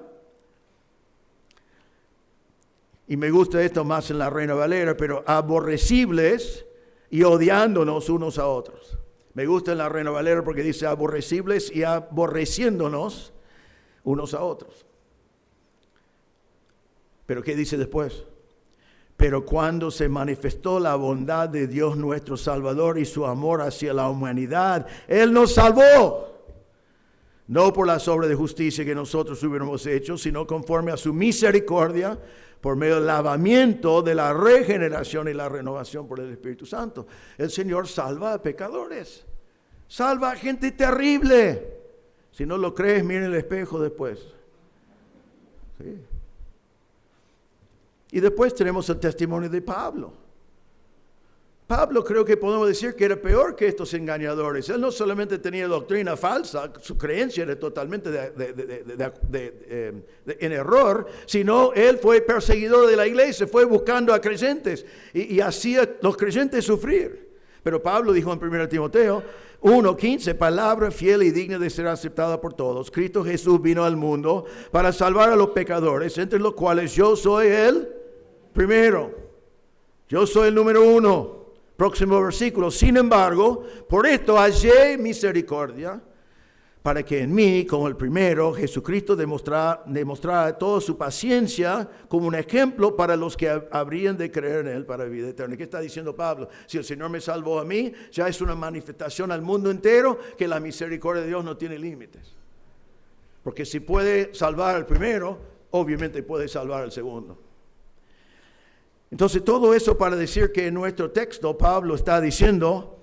Y me gusta esto más en la Reina Valera, pero aborrecibles y odiándonos unos a otros. Me gusta en la Reina Valera porque dice aborrecibles y aborreciéndonos unos a otros. Pero ¿qué dice después? Pero cuando se manifestó la bondad de Dios nuestro Salvador y su amor hacia la humanidad, Él nos salvó. No por las obras de justicia que nosotros hubiéramos hecho, sino conforme a su misericordia, por medio del lavamiento de la regeneración y la renovación por el Espíritu Santo. El Señor salva a pecadores, salva a gente terrible. Si no lo crees, mira el espejo después. Sí. Y después tenemos el testimonio de Pablo. Pablo creo que podemos decir que era peor que estos engañadores. Él no solamente tenía doctrina falsa, su creencia era totalmente en error, sino él fue perseguidor de la iglesia, fue buscando a creyentes y hacía los creyentes sufrir. Pero Pablo dijo en 1 Timoteo 1:15, palabra fiel y digna de ser aceptada por todos. Cristo Jesús vino al mundo para salvar a los pecadores, entre los cuales yo soy el primero. Yo soy el número 1. Próximo versículo. Sin embargo, por esto hallé misericordia, para que en mí, como el primero, Jesucristo demostrara toda su paciencia como un ejemplo para los que habrían de creer en Él para vida eterna. ¿Qué está diciendo Pablo? Si el Señor me salvó a mí, ya es una manifestación al mundo entero que la misericordia de Dios no tiene límites. Porque si puede salvar al primero, obviamente puede salvar al segundo. Entonces todo eso para decir que en nuestro texto Pablo está diciendo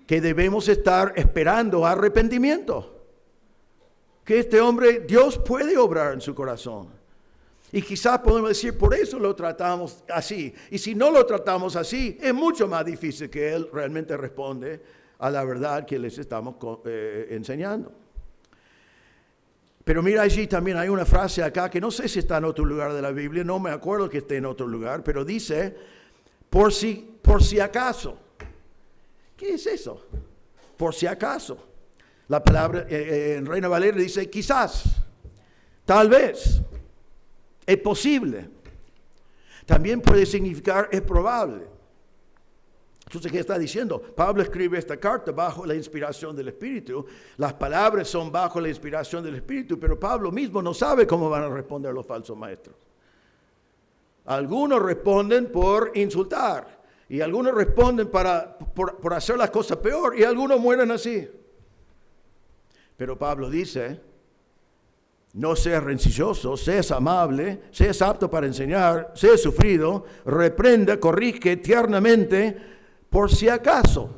que debemos estar esperando arrepentimiento. Que este hombre, Dios puede obrar en su corazón. Y quizás podemos decir, por eso lo tratamos así. Y si no lo tratamos así, es mucho más difícil que él realmente responde a la verdad que les estamos enseñando. Pero mira, allí también hay una frase acá que no sé si está en otro lugar de la Biblia, no me acuerdo que esté en otro lugar, pero dice, por si acaso. ¿Qué es eso? Por si acaso. La palabra en Reina Valera dice quizás, tal vez, es posible. También puede significar es probable. Entonces, ¿qué está diciendo? Pablo escribe esta carta bajo la inspiración del Espíritu. Las palabras son bajo la inspiración del Espíritu, pero Pablo mismo no sabe cómo van a responder los falsos maestros. Algunos responden por insultar, y algunos responden por hacer las cosas peor, y algunos mueren así. Pero Pablo dice, no seas rencilloso, seas amable, seas apto para enseñar, seas sufrido, reprenda, corrige tiernamente, por si acaso.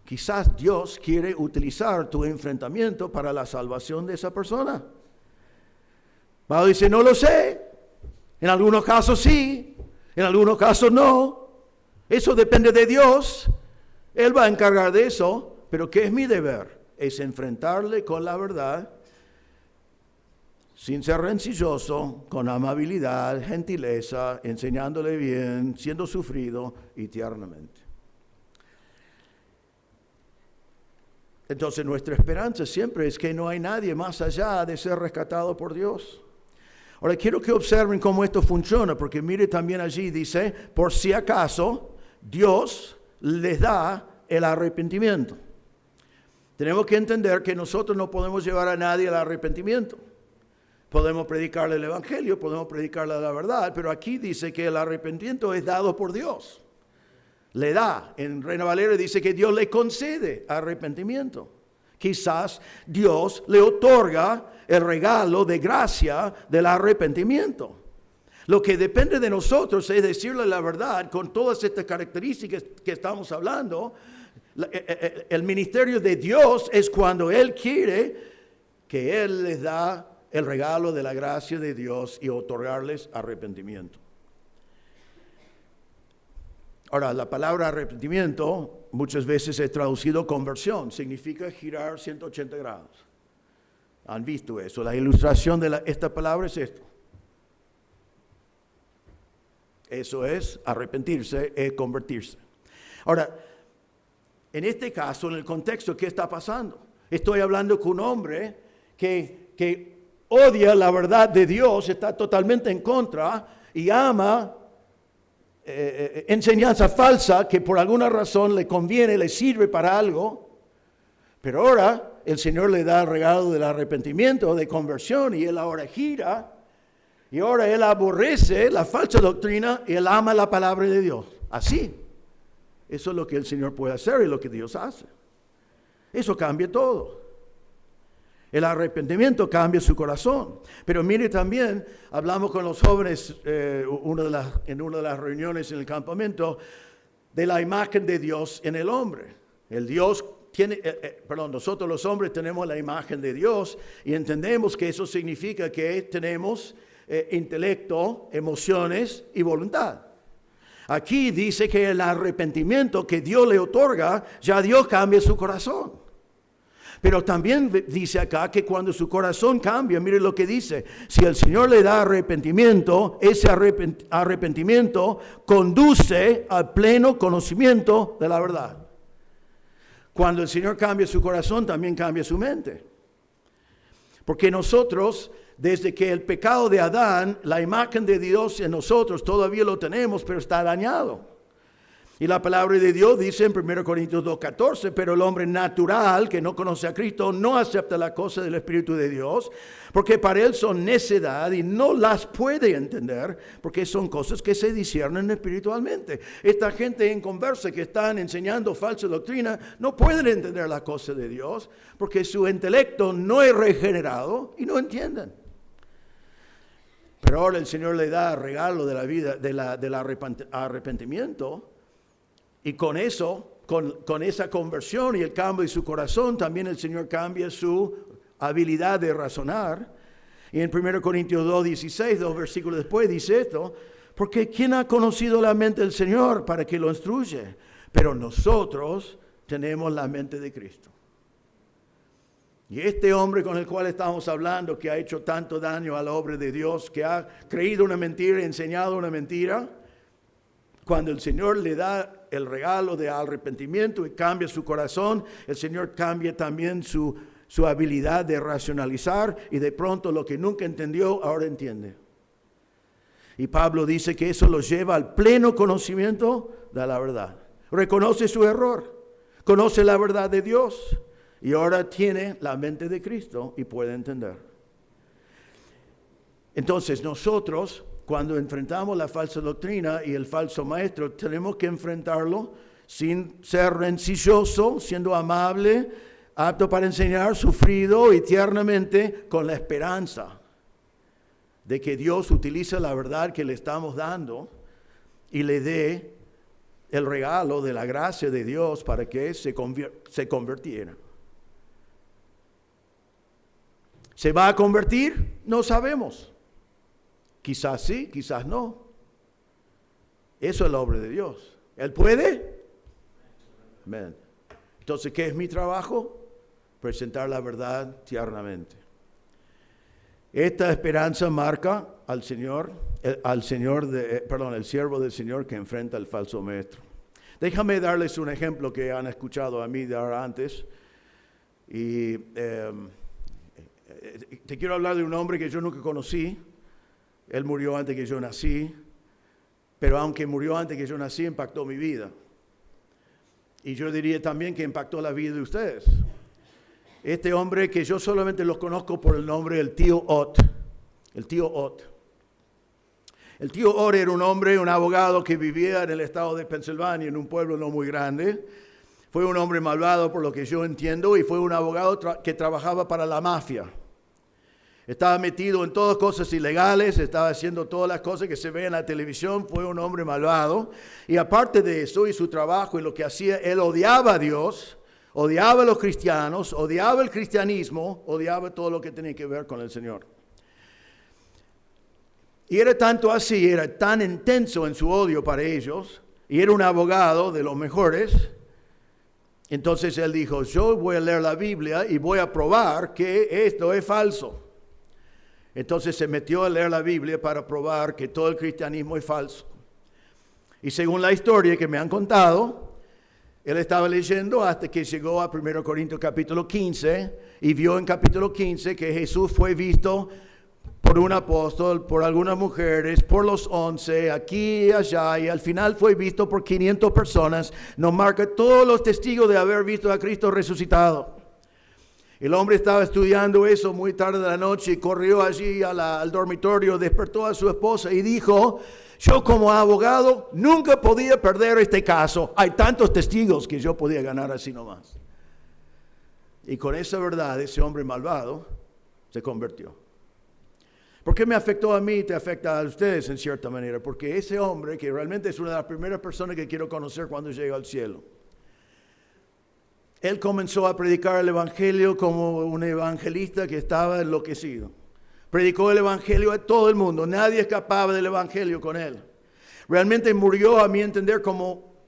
Quizás Dios quiere utilizar tu enfrentamiento para la salvación de esa persona. Pablo dice, no lo sé. En algunos casos sí, en algunos casos no. Eso depende de Dios. Él va a encargar de eso. Pero ¿qué es mi deber? Es enfrentarle con la verdad, sin ser rencilloso, con amabilidad, gentileza, enseñándole bien, siendo sufrido y tiernamente. Entonces nuestra esperanza siempre es que no hay nadie más allá de ser rescatado por Dios. Ahora quiero que observen cómo esto funciona, porque mire también allí dice, por si acaso Dios les da el arrepentimiento. Tenemos que entender que nosotros no podemos llevar a nadie al arrepentimiento. Podemos predicarle el evangelio, podemos predicarle la verdad, pero aquí dice que el arrepentimiento es dado por Dios. Le da. En Reina Valera dice que Dios le concede arrepentimiento. Quizás Dios le otorga el regalo de gracia del arrepentimiento. Lo que depende de nosotros es decirle la verdad con todas estas características que estamos hablando. El ministerio de Dios es cuando Él quiere que Él les da el regalo de la gracia de Dios y otorgarles arrepentimiento. Ahora, la palabra arrepentimiento muchas veces es traducido conversión, significa girar 180 grados. ¿Han visto eso? La ilustración de esta palabra es esto. Eso es arrepentirse, es convertirse. Ahora, en este caso, en el contexto, ¿qué está pasando? Estoy hablando con un hombre que odia la verdad de Dios, está totalmente en contra y ama enseñanza falsa que por alguna razón le conviene, le sirve para algo, pero ahora el Señor le da el regalo del arrepentimiento, de conversión, y él ahora gira, y ahora él aborrece la falsa doctrina y él ama la palabra de Dios. Así, eso es lo que el Señor puede hacer y lo que Dios hace. Eso cambia todo. El arrepentimiento cambia su corazón. Pero mire también, hablamos con los jóvenes en una de las reuniones en el campamento de la imagen de Dios en el hombre. El Dios tiene, nosotros los hombres tenemos la imagen de Dios y entendemos que eso significa que tenemos intelecto, emociones y voluntad. Aquí dice que el arrepentimiento que Dios le otorga, ya Dios cambia su corazón. Pero también dice acá que cuando su corazón cambia, mire lo que dice, si el Señor le da arrepentimiento, ese arrepentimiento conduce al pleno conocimiento de la verdad. Cuando el Señor cambia su corazón, también cambia su mente. Porque nosotros, desde que el pecado de Adán, la imagen de Dios en nosotros todavía lo tenemos, pero está dañado. Y la palabra de Dios dice en 1 Corintios 2:14, pero el hombre natural que no conoce a Cristo no acepta la cosa del Espíritu de Dios, porque para él son necedad y no las puede entender, porque son cosas que se disciernen espiritualmente. Esta gente en conversa que están enseñando falsa doctrina no pueden entender la cosa de Dios, porque su intelecto no es regenerado y no entienden. Pero ahora el Señor le da el regalo de la vida, del arrepentimiento. Y con eso, con esa conversión y el cambio de su corazón, también el Señor cambia su habilidad de razonar. Y en 1 Corintios 2:16, 2 versículos después, dice esto, porque ¿quién ha conocido la mente del Señor para que lo instruya? Pero nosotros tenemos la mente de Cristo. Y este hombre con el cual estamos hablando, que ha hecho tanto daño a la obra de Dios, que ha creído una mentira y enseñado una mentira, cuando el Señor le da el regalo de arrepentimiento y cambia su corazón, el Señor cambia también su habilidad de racionalizar y de pronto lo que nunca entendió, ahora entiende. Y Pablo dice que eso lo lleva al pleno conocimiento de la verdad. Reconoce su error, conoce la verdad de Dios y ahora tiene la mente de Cristo y puede entender. Entonces nosotros, cuando enfrentamos la falsa doctrina y el falso maestro, tenemos que enfrentarlo sin ser rencilloso, siendo amable, apto para enseñar, sufrido y tiernamente, con la esperanza de que Dios utilice la verdad que le estamos dando y le dé el regalo de la gracia de Dios para que se convirtiera. ¿Se va a convertir? No sabemos. Quizás sí, quizás no. Eso es la obra de Dios. ¿Él puede? Amén. Entonces, ¿qué es mi trabajo? Presentar la verdad tiernamente. Esta esperanza marca al Señor, el siervo del Señor que enfrenta al falso maestro. Déjame darles un ejemplo que han escuchado a mí dar antes. Y te quiero hablar de un hombre que yo nunca conocí. Él murió antes que yo nací. Pero aunque murió antes que yo nací, impactó mi vida. Y yo diría también que impactó la vida de ustedes. Este hombre que yo solamente lo conozco por el nombre del tío Ott. El tío Ott. El tío Ott era un hombre, un abogado que vivía en el estado de Pensilvania, en un pueblo no muy grande. Fue un hombre malvado por lo que yo entiendo y fue un abogado que trabajaba para la mafia. Estaba metido en todas cosas ilegales, estaba haciendo todas las cosas que se ven en la televisión, fue un hombre malvado. Y aparte de eso y su trabajo y lo que hacía, él odiaba a Dios, odiaba a los cristianos, odiaba el cristianismo, odiaba todo lo que tenía que ver con el Señor. Y era tanto así, era tan intenso en su odio para ellos, y era un abogado de los mejores. Entonces él dijo, yo voy a leer la Biblia y voy a probar que esto es falso. Entonces se metió a leer la Biblia para probar que todo el cristianismo es falso. Y según la historia que me han contado, él estaba leyendo hasta que llegó a 1 Corintios capítulo 15 y vio en capítulo 15 que Jesús fue visto por un apóstol, por algunas mujeres, por los 11, aquí y allá, y al final fue visto por 500 personas. Nos marca todos los testigos de haber visto a Cristo resucitado. El hombre estaba estudiando eso muy tarde de la noche y corrió allí al dormitorio, despertó a su esposa y dijo, yo como abogado nunca podía perder este caso. Hay tantos testigos que yo podía ganar así nomás. Y con esa verdad, ese hombre malvado se convirtió. ¿Por qué me afectó a mí y te afecta a ustedes en cierta manera? Porque ese hombre, que realmente es una de las primeras personas que quiero conocer cuando llegue al cielo, él comenzó a predicar el evangelio como un evangelista que estaba enloquecido. Predicó el evangelio a todo el mundo, nadie escapaba del evangelio con él. Realmente murió, a mi entender,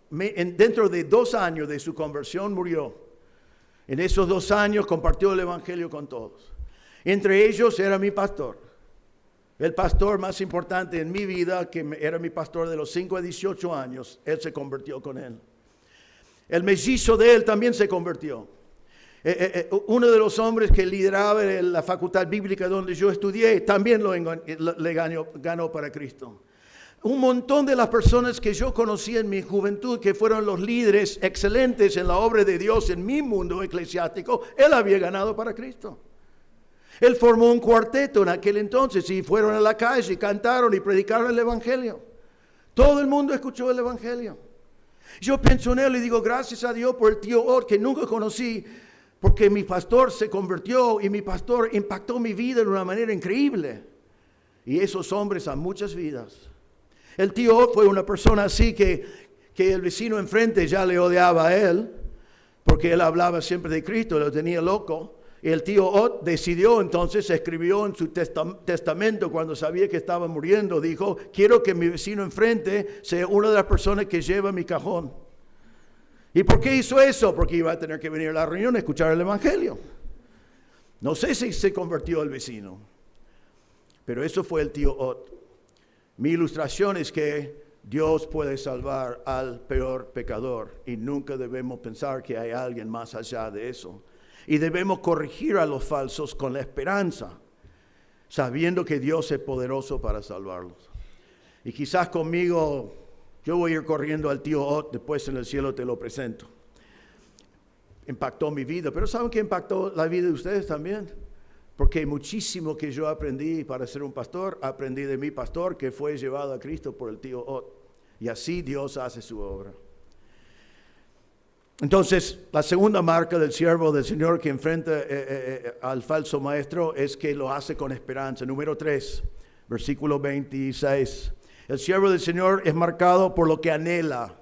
dentro de 2 años de su conversión murió. En esos 2 años compartió el evangelio con todos. Entre ellos era mi pastor. El pastor más importante en mi vida, que era mi pastor de los 5 a 18 años, él se convirtió con él. El mellizo de él también se convirtió. Uno de los hombres que lideraba la facultad bíblica donde yo estudié, también le ganó para Cristo. Un montón de las personas que yo conocí en mi juventud, que fueron los líderes excelentes en la obra de Dios en mi mundo eclesiástico, él había ganado para Cristo. Él formó un cuarteto en aquel entonces y fueron a la calle y cantaron y predicaron el evangelio. Todo el mundo escuchó el evangelio. Yo pienso en él y digo, gracias a Dios por el tío Ott que nunca conocí, porque mi pastor se convirtió y mi pastor impactó mi vida de una manera increíble. Y esos hombres a muchas vidas. El tío Ott fue una persona así que el vecino enfrente ya le odiaba a él, porque él hablaba siempre de Cristo, lo tenía loco. Y el tío Ott decidió entonces, escribió en su testamento cuando sabía que estaba muriendo, dijo, quiero que mi vecino enfrente sea una de las personas que lleva mi cajón. ¿Y por qué hizo eso? Porque iba a tener que venir a la reunión a escuchar el evangelio. No sé si se convirtió el vecino, pero eso fue el tío Ott. Mi ilustración es que Dios puede salvar al peor pecador y nunca debemos pensar que hay alguien más allá de eso. Y debemos corregir a los falsos con la esperanza, sabiendo que Dios es poderoso para salvarlos. Y quizás conmigo, yo voy a ir corriendo al tío Ott, después en el cielo te lo presento. Impactó mi vida, pero ¿saben qué impactó la vida de ustedes también? Porque muchísimo que yo aprendí para ser un pastor, aprendí de mi pastor que fue llevado a Cristo por el tío Ott. Y así Dios hace su obra. Entonces, la segunda marca del siervo del Señor que enfrenta al falso maestro es que lo hace con esperanza. Número 3, versículo 26. El siervo del Señor es marcado por lo que anhela.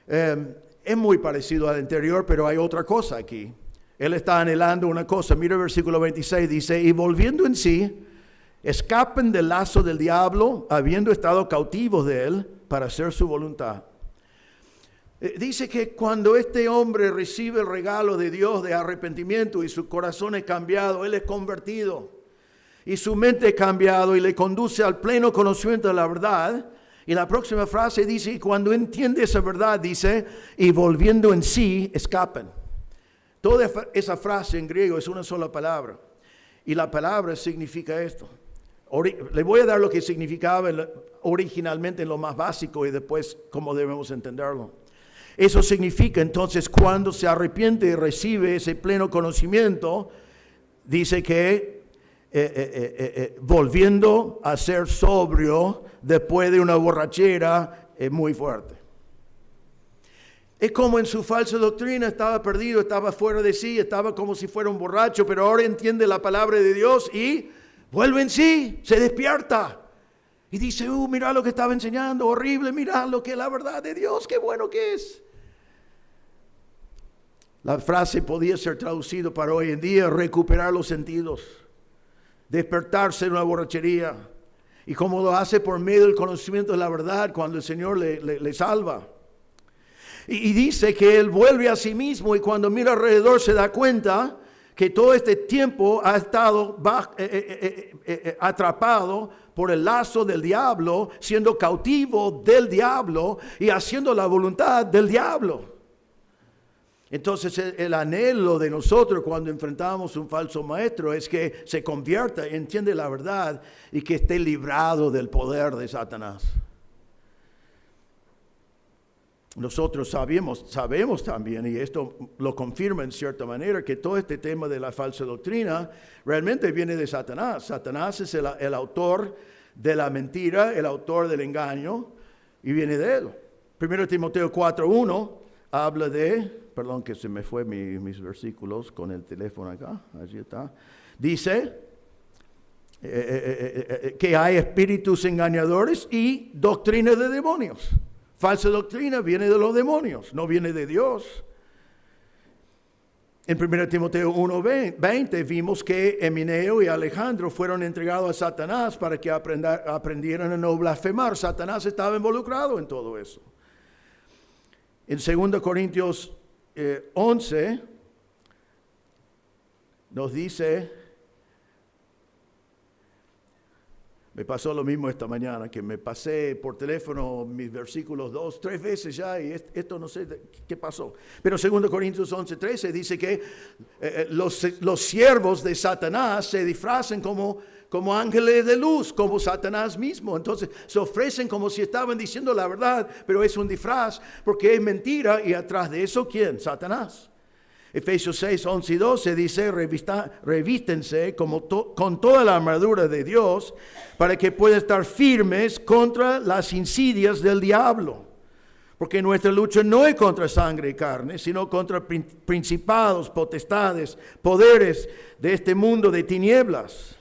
Es muy parecido al anterior, pero hay otra cosa aquí. Él está anhelando una cosa. Mira el versículo 26, dice, y volviendo en sí, escapen del lazo del diablo, habiendo estado cautivos de él, para hacer su voluntad. Dice que cuando este hombre recibe el regalo de Dios de arrepentimiento y su corazón es cambiado, él es convertido. y su mente ha cambiado y le conduce al pleno conocimiento de la verdad. Y la próxima frase dice, cuando entiende esa verdad, dice, y volviendo en sí, escapan. Toda esa frase en griego es una sola palabra. Y la palabra significa esto. Le voy a dar lo que significaba originalmente en lo más básico y después cómo debemos entenderlo. Eso significa entonces cuando se arrepiente y recibe ese pleno conocimiento, dice que volviendo a ser sobrio después de una borrachera muy fuerte. Es como en su falsa doctrina, estaba perdido, estaba fuera de sí, estaba como si fuera un borracho, pero ahora entiende la palabra de Dios y vuelve en sí, se despierta. Y dice, mira lo que estaba enseñando, horrible, mira lo que es la verdad de Dios, qué bueno que es. La frase podía ser traducido para hoy en día, recuperar los sentidos, despertarse de una borrachería. Y como lo hace por medio del conocimiento de la verdad, cuando el Señor le salva. Y dice que él vuelve a sí mismo y cuando mira alrededor se da cuenta que todo este tiempo ha estado atrapado por el lazo del diablo, siendo cautivo del diablo y haciendo la voluntad del diablo. Entonces el anhelo de nosotros cuando enfrentamos un falso maestro es que se convierta, entiende la verdad y que esté librado del poder de Satanás. Nosotros sabemos también, y esto lo confirma en cierta manera, que todo este tema de la falsa doctrina realmente viene de Satanás. Satanás es el autor de la mentira, el autor del engaño, y viene de él. 1 Timoteo 4:1 habla de, perdón que se me fue mis versículos con el teléfono acá, allí está. Dice que hay espíritus engañadores y doctrina de demonios. Falsa doctrina viene de los demonios, no viene de Dios. En 1 Timoteo 1:20 vimos que Emineo y Alejandro fueron entregados a Satanás para que aprendieran a no blasfemar. Satanás estaba involucrado en todo eso. En 2 Corintios 11 nos dice, me pasó lo mismo esta mañana, que me pasé por teléfono mis versículos 2, 3 veces ya y esto no sé qué pasó. Pero 2 Corintios 11:13 dice que los siervos de Satanás se disfrazan como ángeles de luz, como Satanás mismo. Entonces se ofrecen como si estaban diciendo la verdad, pero es un disfraz porque es mentira y atrás de eso, ¿quién? Satanás. Efesios 6, 11 y 12 dice, revístense con toda la armadura de Dios para que puedan estar firmes contra las insidias del diablo. Porque nuestra lucha no es contra sangre y carne, sino contra principados, potestades, poderes de este mundo de tinieblas.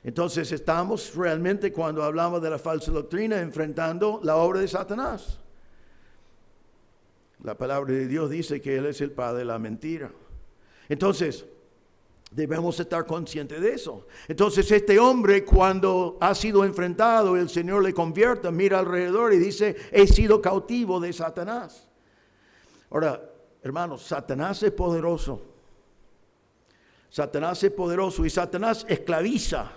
Entonces estamos realmente, cuando hablamos de la falsa doctrina, enfrentando la obra de Satanás. La palabra de Dios dice que Él es el padre de la mentira. Entonces, debemos estar conscientes de eso. Entonces, este hombre, cuando ha sido enfrentado, el Señor le convierte, mira alrededor y dice, he sido cautivo de Satanás. Ahora, hermanos, Satanás es poderoso. Satanás es poderoso y Satanás esclaviza.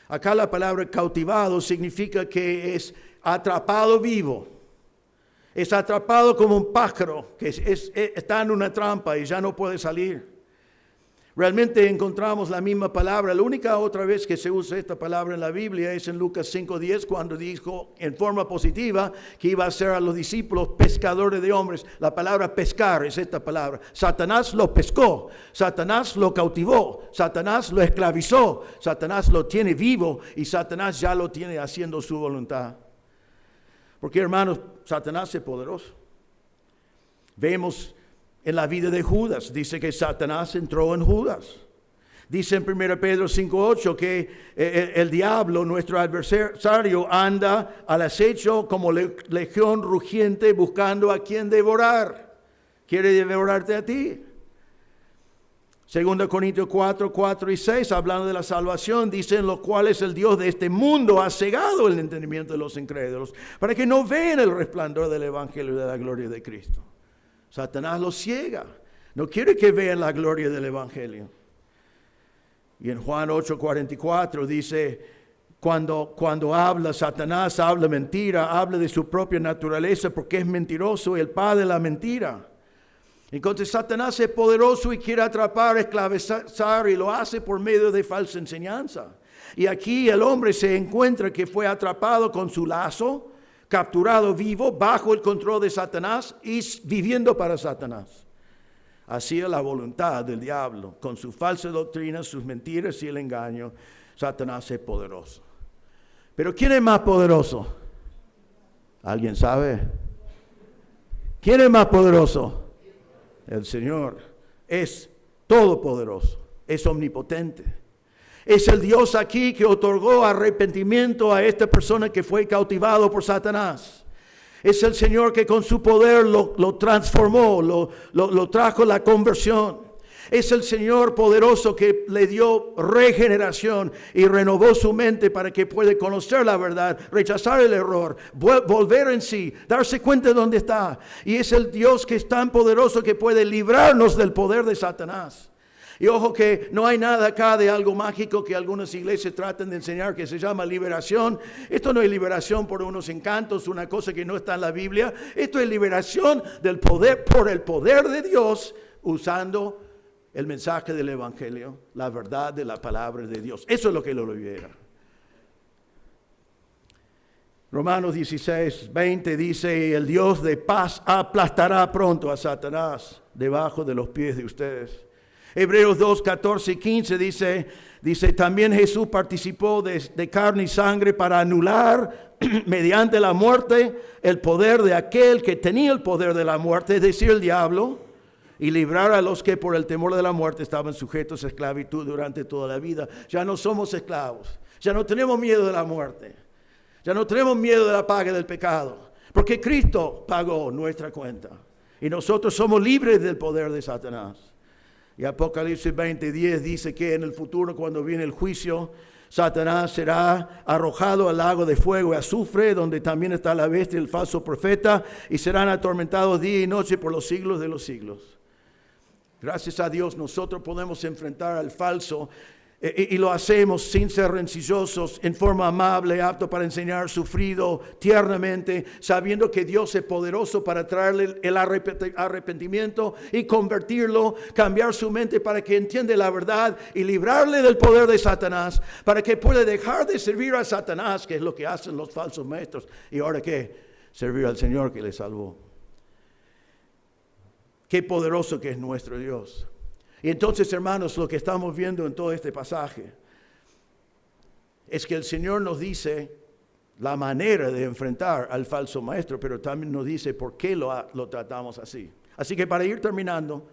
Acá la palabra cautivado significa que es atrapado vivo. Es atrapado como un pájaro que está en una trampa y ya no puede salir. Realmente encontramos la misma palabra. La única otra vez que se usa esta palabra en la Biblia es en Lucas 5:10, cuando dijo en forma positiva que iba a ser a los discípulos pescadores de hombres. La palabra pescar es esta palabra. Satanás lo pescó, Satanás lo cautivó, Satanás lo esclavizó, Satanás lo tiene vivo y Satanás ya lo tiene haciendo su voluntad. Porque, hermanos, Satanás es poderoso. Vemos en la vida de Judas, dice que Satanás entró en Judas. Dice en 1 Pedro 5:8 que el diablo, nuestro adversario, anda al acecho como legión rugiente buscando a quien devorar. Quiere devorarte a ti. 2 Corintios 4 y 6, hablando de la salvación, dicen los cuales el Dios de este mundo ha cegado el entendimiento de los incrédulos, para que no vean el resplandor del evangelio de la gloria de Cristo. Satanás los ciega, no quiere que vean la gloria del evangelio. Y en Juan 8:44 dice, cuando habla Satanás, habla mentira, habla de su propia naturaleza porque es mentiroso y el padre de la mentira. Entonces Satanás es poderoso y quiere atrapar, esclavizar, y lo hace por medio de falsa enseñanza. Y aquí el hombre se encuentra que fue atrapado con su lazo, capturado vivo, bajo el control de Satanás y viviendo para Satanás. Así es la voluntad del diablo. Con su falsa doctrina, sus mentiras y el engaño, Satanás es poderoso. Pero ¿quién es más poderoso? ¿Alguien sabe? ¿Quién es más poderoso? El Señor es todopoderoso, es omnipotente. Es el Dios aquí que otorgó arrepentimiento a esta persona que fue cautivado por Satanás. Es el Señor que con su poder lo transformó, lo trajo la conversión. Es el Señor poderoso que le dio regeneración y renovó su mente para que pueda conocer la verdad, rechazar el error, volver en sí, darse cuenta de dónde está. Y es el Dios que es tan poderoso que puede librarnos del poder de Satanás. Y ojo que no hay nada acá de algo mágico que algunas iglesias tratan de enseñar que se llama liberación. Esto no es liberación por unos encantos, una cosa que no está en la Biblia. Esto es liberación del poder, por el poder de Dios, usando el mensaje del Evangelio, la verdad de la palabra de Dios. Eso es lo que lo libera. Romanos 16:20 dice, el Dios de paz aplastará pronto a Satanás debajo de los pies de ustedes. Hebreos 2:14 y 15 dice, también Jesús participó de carne y sangre para anular mediante la muerte el poder de aquel que tenía el poder de la muerte, es decir, el diablo, y librar a los que por el temor de la muerte estaban sujetos a esclavitud durante toda la vida. Ya no somos esclavos, ya no tenemos miedo de la muerte, ya no tenemos miedo de la paga del pecado, porque Cristo pagó nuestra cuenta y nosotros somos libres del poder de Satanás. Y Apocalipsis 20:10 dice que en el futuro, cuando viene el juicio, Satanás será arrojado al lago de fuego y azufre, donde también está la bestia y el falso profeta, y serán atormentados día y noche por los siglos de los siglos. Gracias a Dios nosotros podemos enfrentar al falso y lo hacemos sin ser rencillosos, en forma amable, apto para enseñar, sufrido, tiernamente, sabiendo que Dios es poderoso para traerle el arrepentimiento y convertirlo, cambiar su mente para que entienda la verdad y librarle del poder de Satanás, para que pueda dejar de servir a Satanás, que es lo que hacen los falsos maestros, y ahora ¿qué? Servir al Señor que le salvó. Qué poderoso que es nuestro Dios. Y entonces, hermanos, lo que estamos viendo en todo este pasaje es que el Señor nos dice la manera de enfrentar al falso maestro, pero también nos dice por qué lo tratamos así. Así que para ir terminando,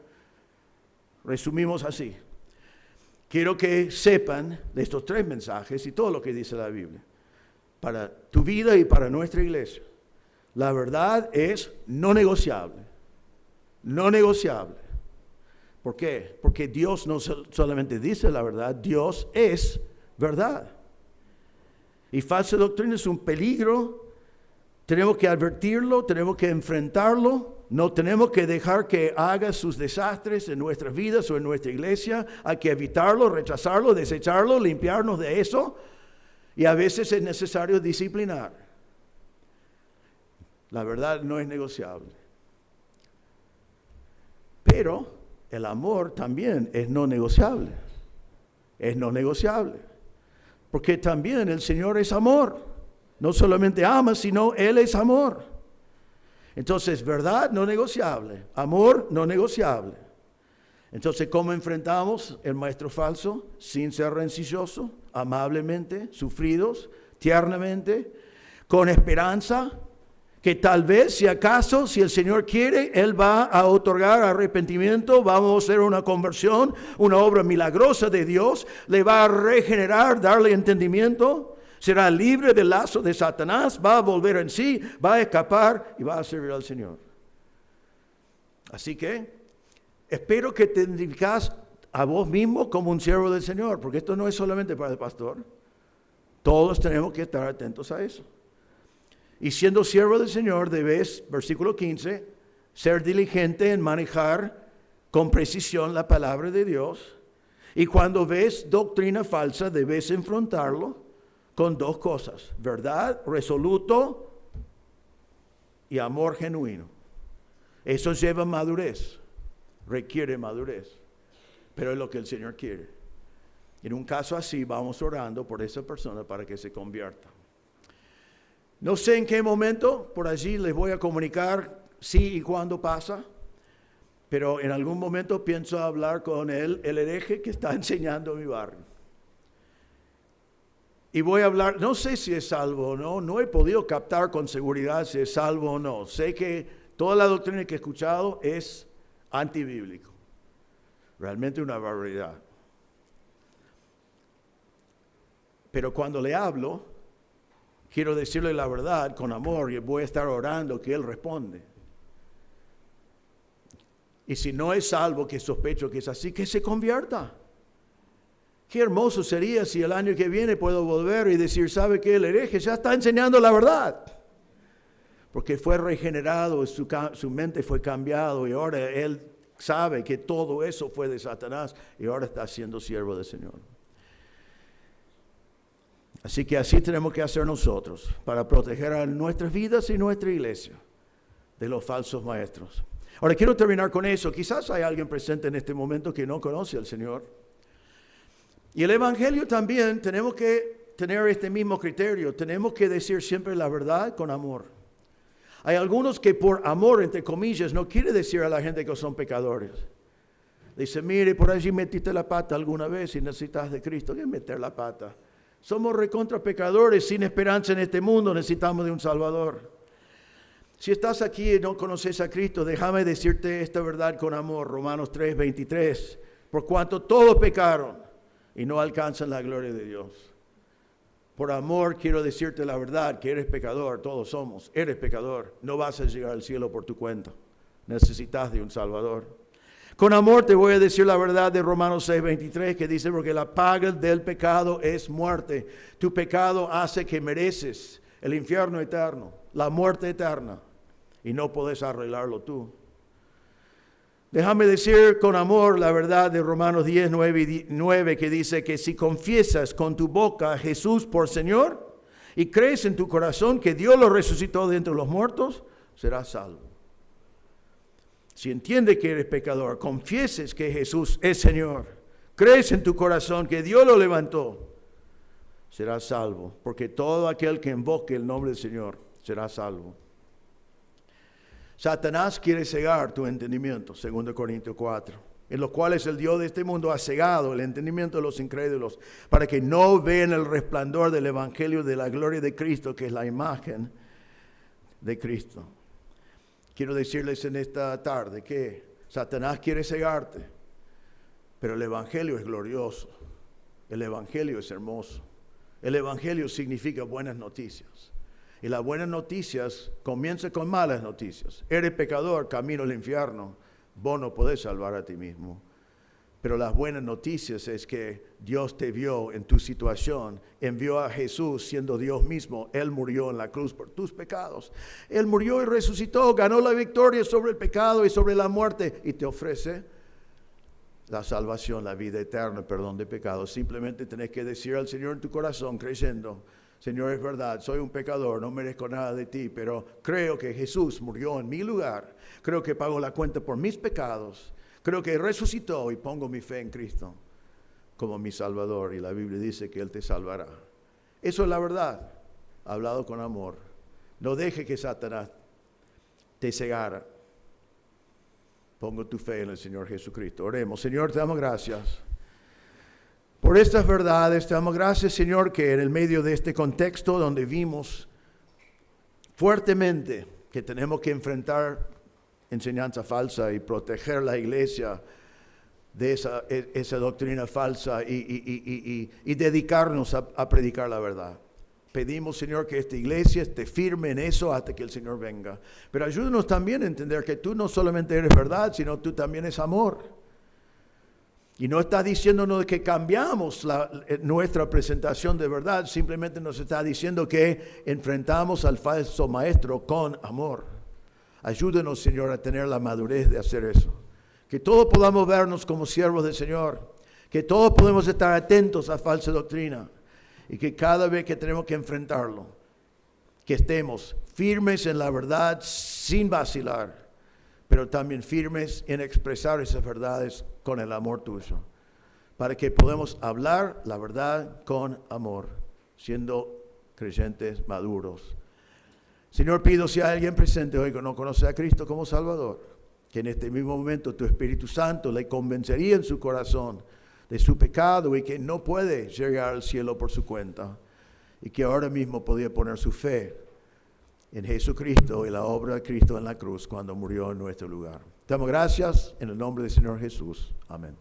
resumimos así. Quiero que sepan de estos 3 mensajes y todo lo que dice la Biblia, para tu vida y para nuestra iglesia. La verdad es no negociable. No negociable. ¿Por qué? Porque Dios no solamente dice la verdad, Dios es verdad. Y falsa doctrina es un peligro. Tenemos que advertirlo, tenemos que enfrentarlo. No tenemos que dejar que haga sus desastres en nuestras vidas o en nuestra iglesia. Hay que evitarlo, rechazarlo, desecharlo, limpiarnos de eso. Y a veces es necesario disciplinar. La verdad no es negociable. Pero el amor también es no negociable. Es no negociable. Porque también el Señor es amor. No solamente ama, sino Él es amor. Entonces, verdad no negociable. Amor no negociable. Entonces, ¿cómo enfrentamos el maestro falso? Sin ser rencilloso, amablemente, sufridos, tiernamente, con esperanza. Que tal vez, si acaso, si el Señor quiere, Él va a otorgar arrepentimiento, vamos a hacer una conversión, una obra milagrosa de Dios, le va a regenerar, darle entendimiento, será libre del lazo de Satanás, va a volver en sí, va a escapar y va a servir al Señor. Así que, espero que te identificas a vos mismo como un siervo del Señor, porque esto no es solamente para el pastor, todos tenemos que estar atentos a eso. Y siendo siervo del Señor debes, versículo 15, ser diligente en manejar con precisión la palabra de Dios Y cuando ves doctrina falsa, debes enfrentarlo con dos cosas: verdad resoluto y amor genuino. Eso lleva madurez, requiere madurez, pero es lo que el Señor quiere. En un caso así, vamos orando por esa persona para que se convierta. No sé en qué momento, por allí les voy a comunicar si y cuándo pasa, pero en algún momento pienso hablar con el hereje que está enseñando en mi barrio. Y voy a hablar, no sé si es salvo o no, no he podido captar con seguridad si es salvo o no. Sé que toda la doctrina que he escuchado es antibíblico. Realmente una barbaridad. Pero cuando le hablo, quiero decirle la verdad con amor y voy a estar orando que él responde. Y si no es salvo, que sospecho que es así, que se convierta. Qué hermoso sería si el año que viene puedo volver y decir, ¿sabe qué? El hereje ya está enseñando la verdad. Porque fue regenerado, su mente fue cambiado y ahora él sabe que todo eso fue de Satanás y ahora está siendo siervo del Señor. Así que así tenemos que hacer nosotros para proteger a nuestras vidas y nuestra iglesia de los falsos maestros. Ahora quiero terminar con eso. Quizás hay alguien presente en este momento que no conoce al Señor. Y el Evangelio también tenemos que tener este mismo criterio. Tenemos que decir siempre la verdad con amor. Hay algunos que por amor, entre comillas, no quiere decir a la gente que son pecadores. Dice, mire, por allí metiste la pata alguna vez y necesitas de Cristo. ¿Qué es meter la pata? Somos recontra pecadores, sin esperanza en este mundo, necesitamos de un Salvador. Si estás aquí y no conoces a Cristo, déjame decirte esta verdad con amor. Romanos 3:23. Por cuanto todos pecaron y no alcanzan la gloria de Dios. Por amor quiero decirte la verdad, que eres pecador, todos somos, eres pecador. No vas a llegar al cielo por tu cuenta. Necesitas de un Salvador. Con amor te voy a decir la verdad de Romanos 6:23 que dice, porque la paga del pecado es muerte. Tu pecado hace que mereces el infierno eterno, la muerte eterna, y no puedes arreglarlo tú. Déjame decir con amor la verdad de Romanos 10:9 que dice que si confiesas con tu boca a Jesús por Señor y crees en tu corazón que Dios lo resucitó de entre los muertos, serás salvo. Si entiendes que eres pecador, confieses que Jesús es Señor, crees en tu corazón que Dios lo levantó, serás salvo, porque todo aquel que invoque el nombre del Señor será salvo. Satanás quiere cegar tu entendimiento, 2 Corintios 4, en los cuales el Dios de este mundo ha cegado el entendimiento de los incrédulos, para que no vean el resplandor del Evangelio de la gloria de Cristo, que es la imagen de Cristo. Quiero decirles en esta tarde que Satanás quiere cegarte, pero el Evangelio es glorioso, el Evangelio es hermoso, el Evangelio significa buenas noticias. Y las buenas noticias comienzan con malas noticias. Eres pecador, camino al infierno, vos no podés salvar a ti mismo. Pero las buenas noticias es que Dios te vio en tu situación, envió a Jesús siendo Dios mismo. Él murió en la cruz por tus pecados. Él murió y resucitó, ganó la victoria sobre el pecado y sobre la muerte y te ofrece la salvación, la vida eterna, el perdón de pecados. Simplemente tenés que decir al Señor en tu corazón, creyendo, Señor, es verdad, soy un pecador, no merezco nada de ti, pero creo que Jesús murió en mi lugar. Creo que pagó la cuenta por mis pecados. Creo que resucitó y pongo mi fe en Cristo como mi Salvador. Y la Biblia dice que Él te salvará. Eso es la verdad, hablado con amor. No deje que Satanás te cegara. Pongo tu fe en el Señor Jesucristo. Oremos. Señor, te damos gracias por estas verdades. Te damos gracias, Señor, que en el medio de este contexto donde vimos fuertemente que tenemos que enfrentar enseñanza falsa y proteger la iglesia de esa doctrina falsa y dedicarnos a predicar la verdad. Pedimos, Señor, que esta iglesia esté firme en eso hasta que el Señor venga. Pero ayúdanos también a entender que tú no solamente eres verdad, sino tú también eres amor. Y no estás diciéndonos que cambiamos nuestra presentación de verdad, simplemente nos está diciendo que enfrentamos al falso maestro con amor. Ayúdenos, Señor, a tener la madurez de hacer eso. Que todos podamos vernos como siervos del Señor. que todos podemos estar atentos a falsa doctrina y que cada vez que tenemos que enfrentarlo, que estemos firmes en la verdad sin vacilar, pero también firmes en expresar esas verdades con el amor tuyo, para que podamos hablar la verdad con amor, siendo creyentes maduros. Señor, pido si hay alguien presente hoy que no conoce a Cristo como Salvador, que en este mismo momento tu Espíritu Santo le convencería en su corazón de su pecado y que no puede llegar al cielo por su cuenta, y que ahora mismo podía poner su fe en Jesucristo y la obra de Cristo en la cruz cuando murió en nuestro lugar. Damos gracias en el nombre del Señor Jesús. Amén.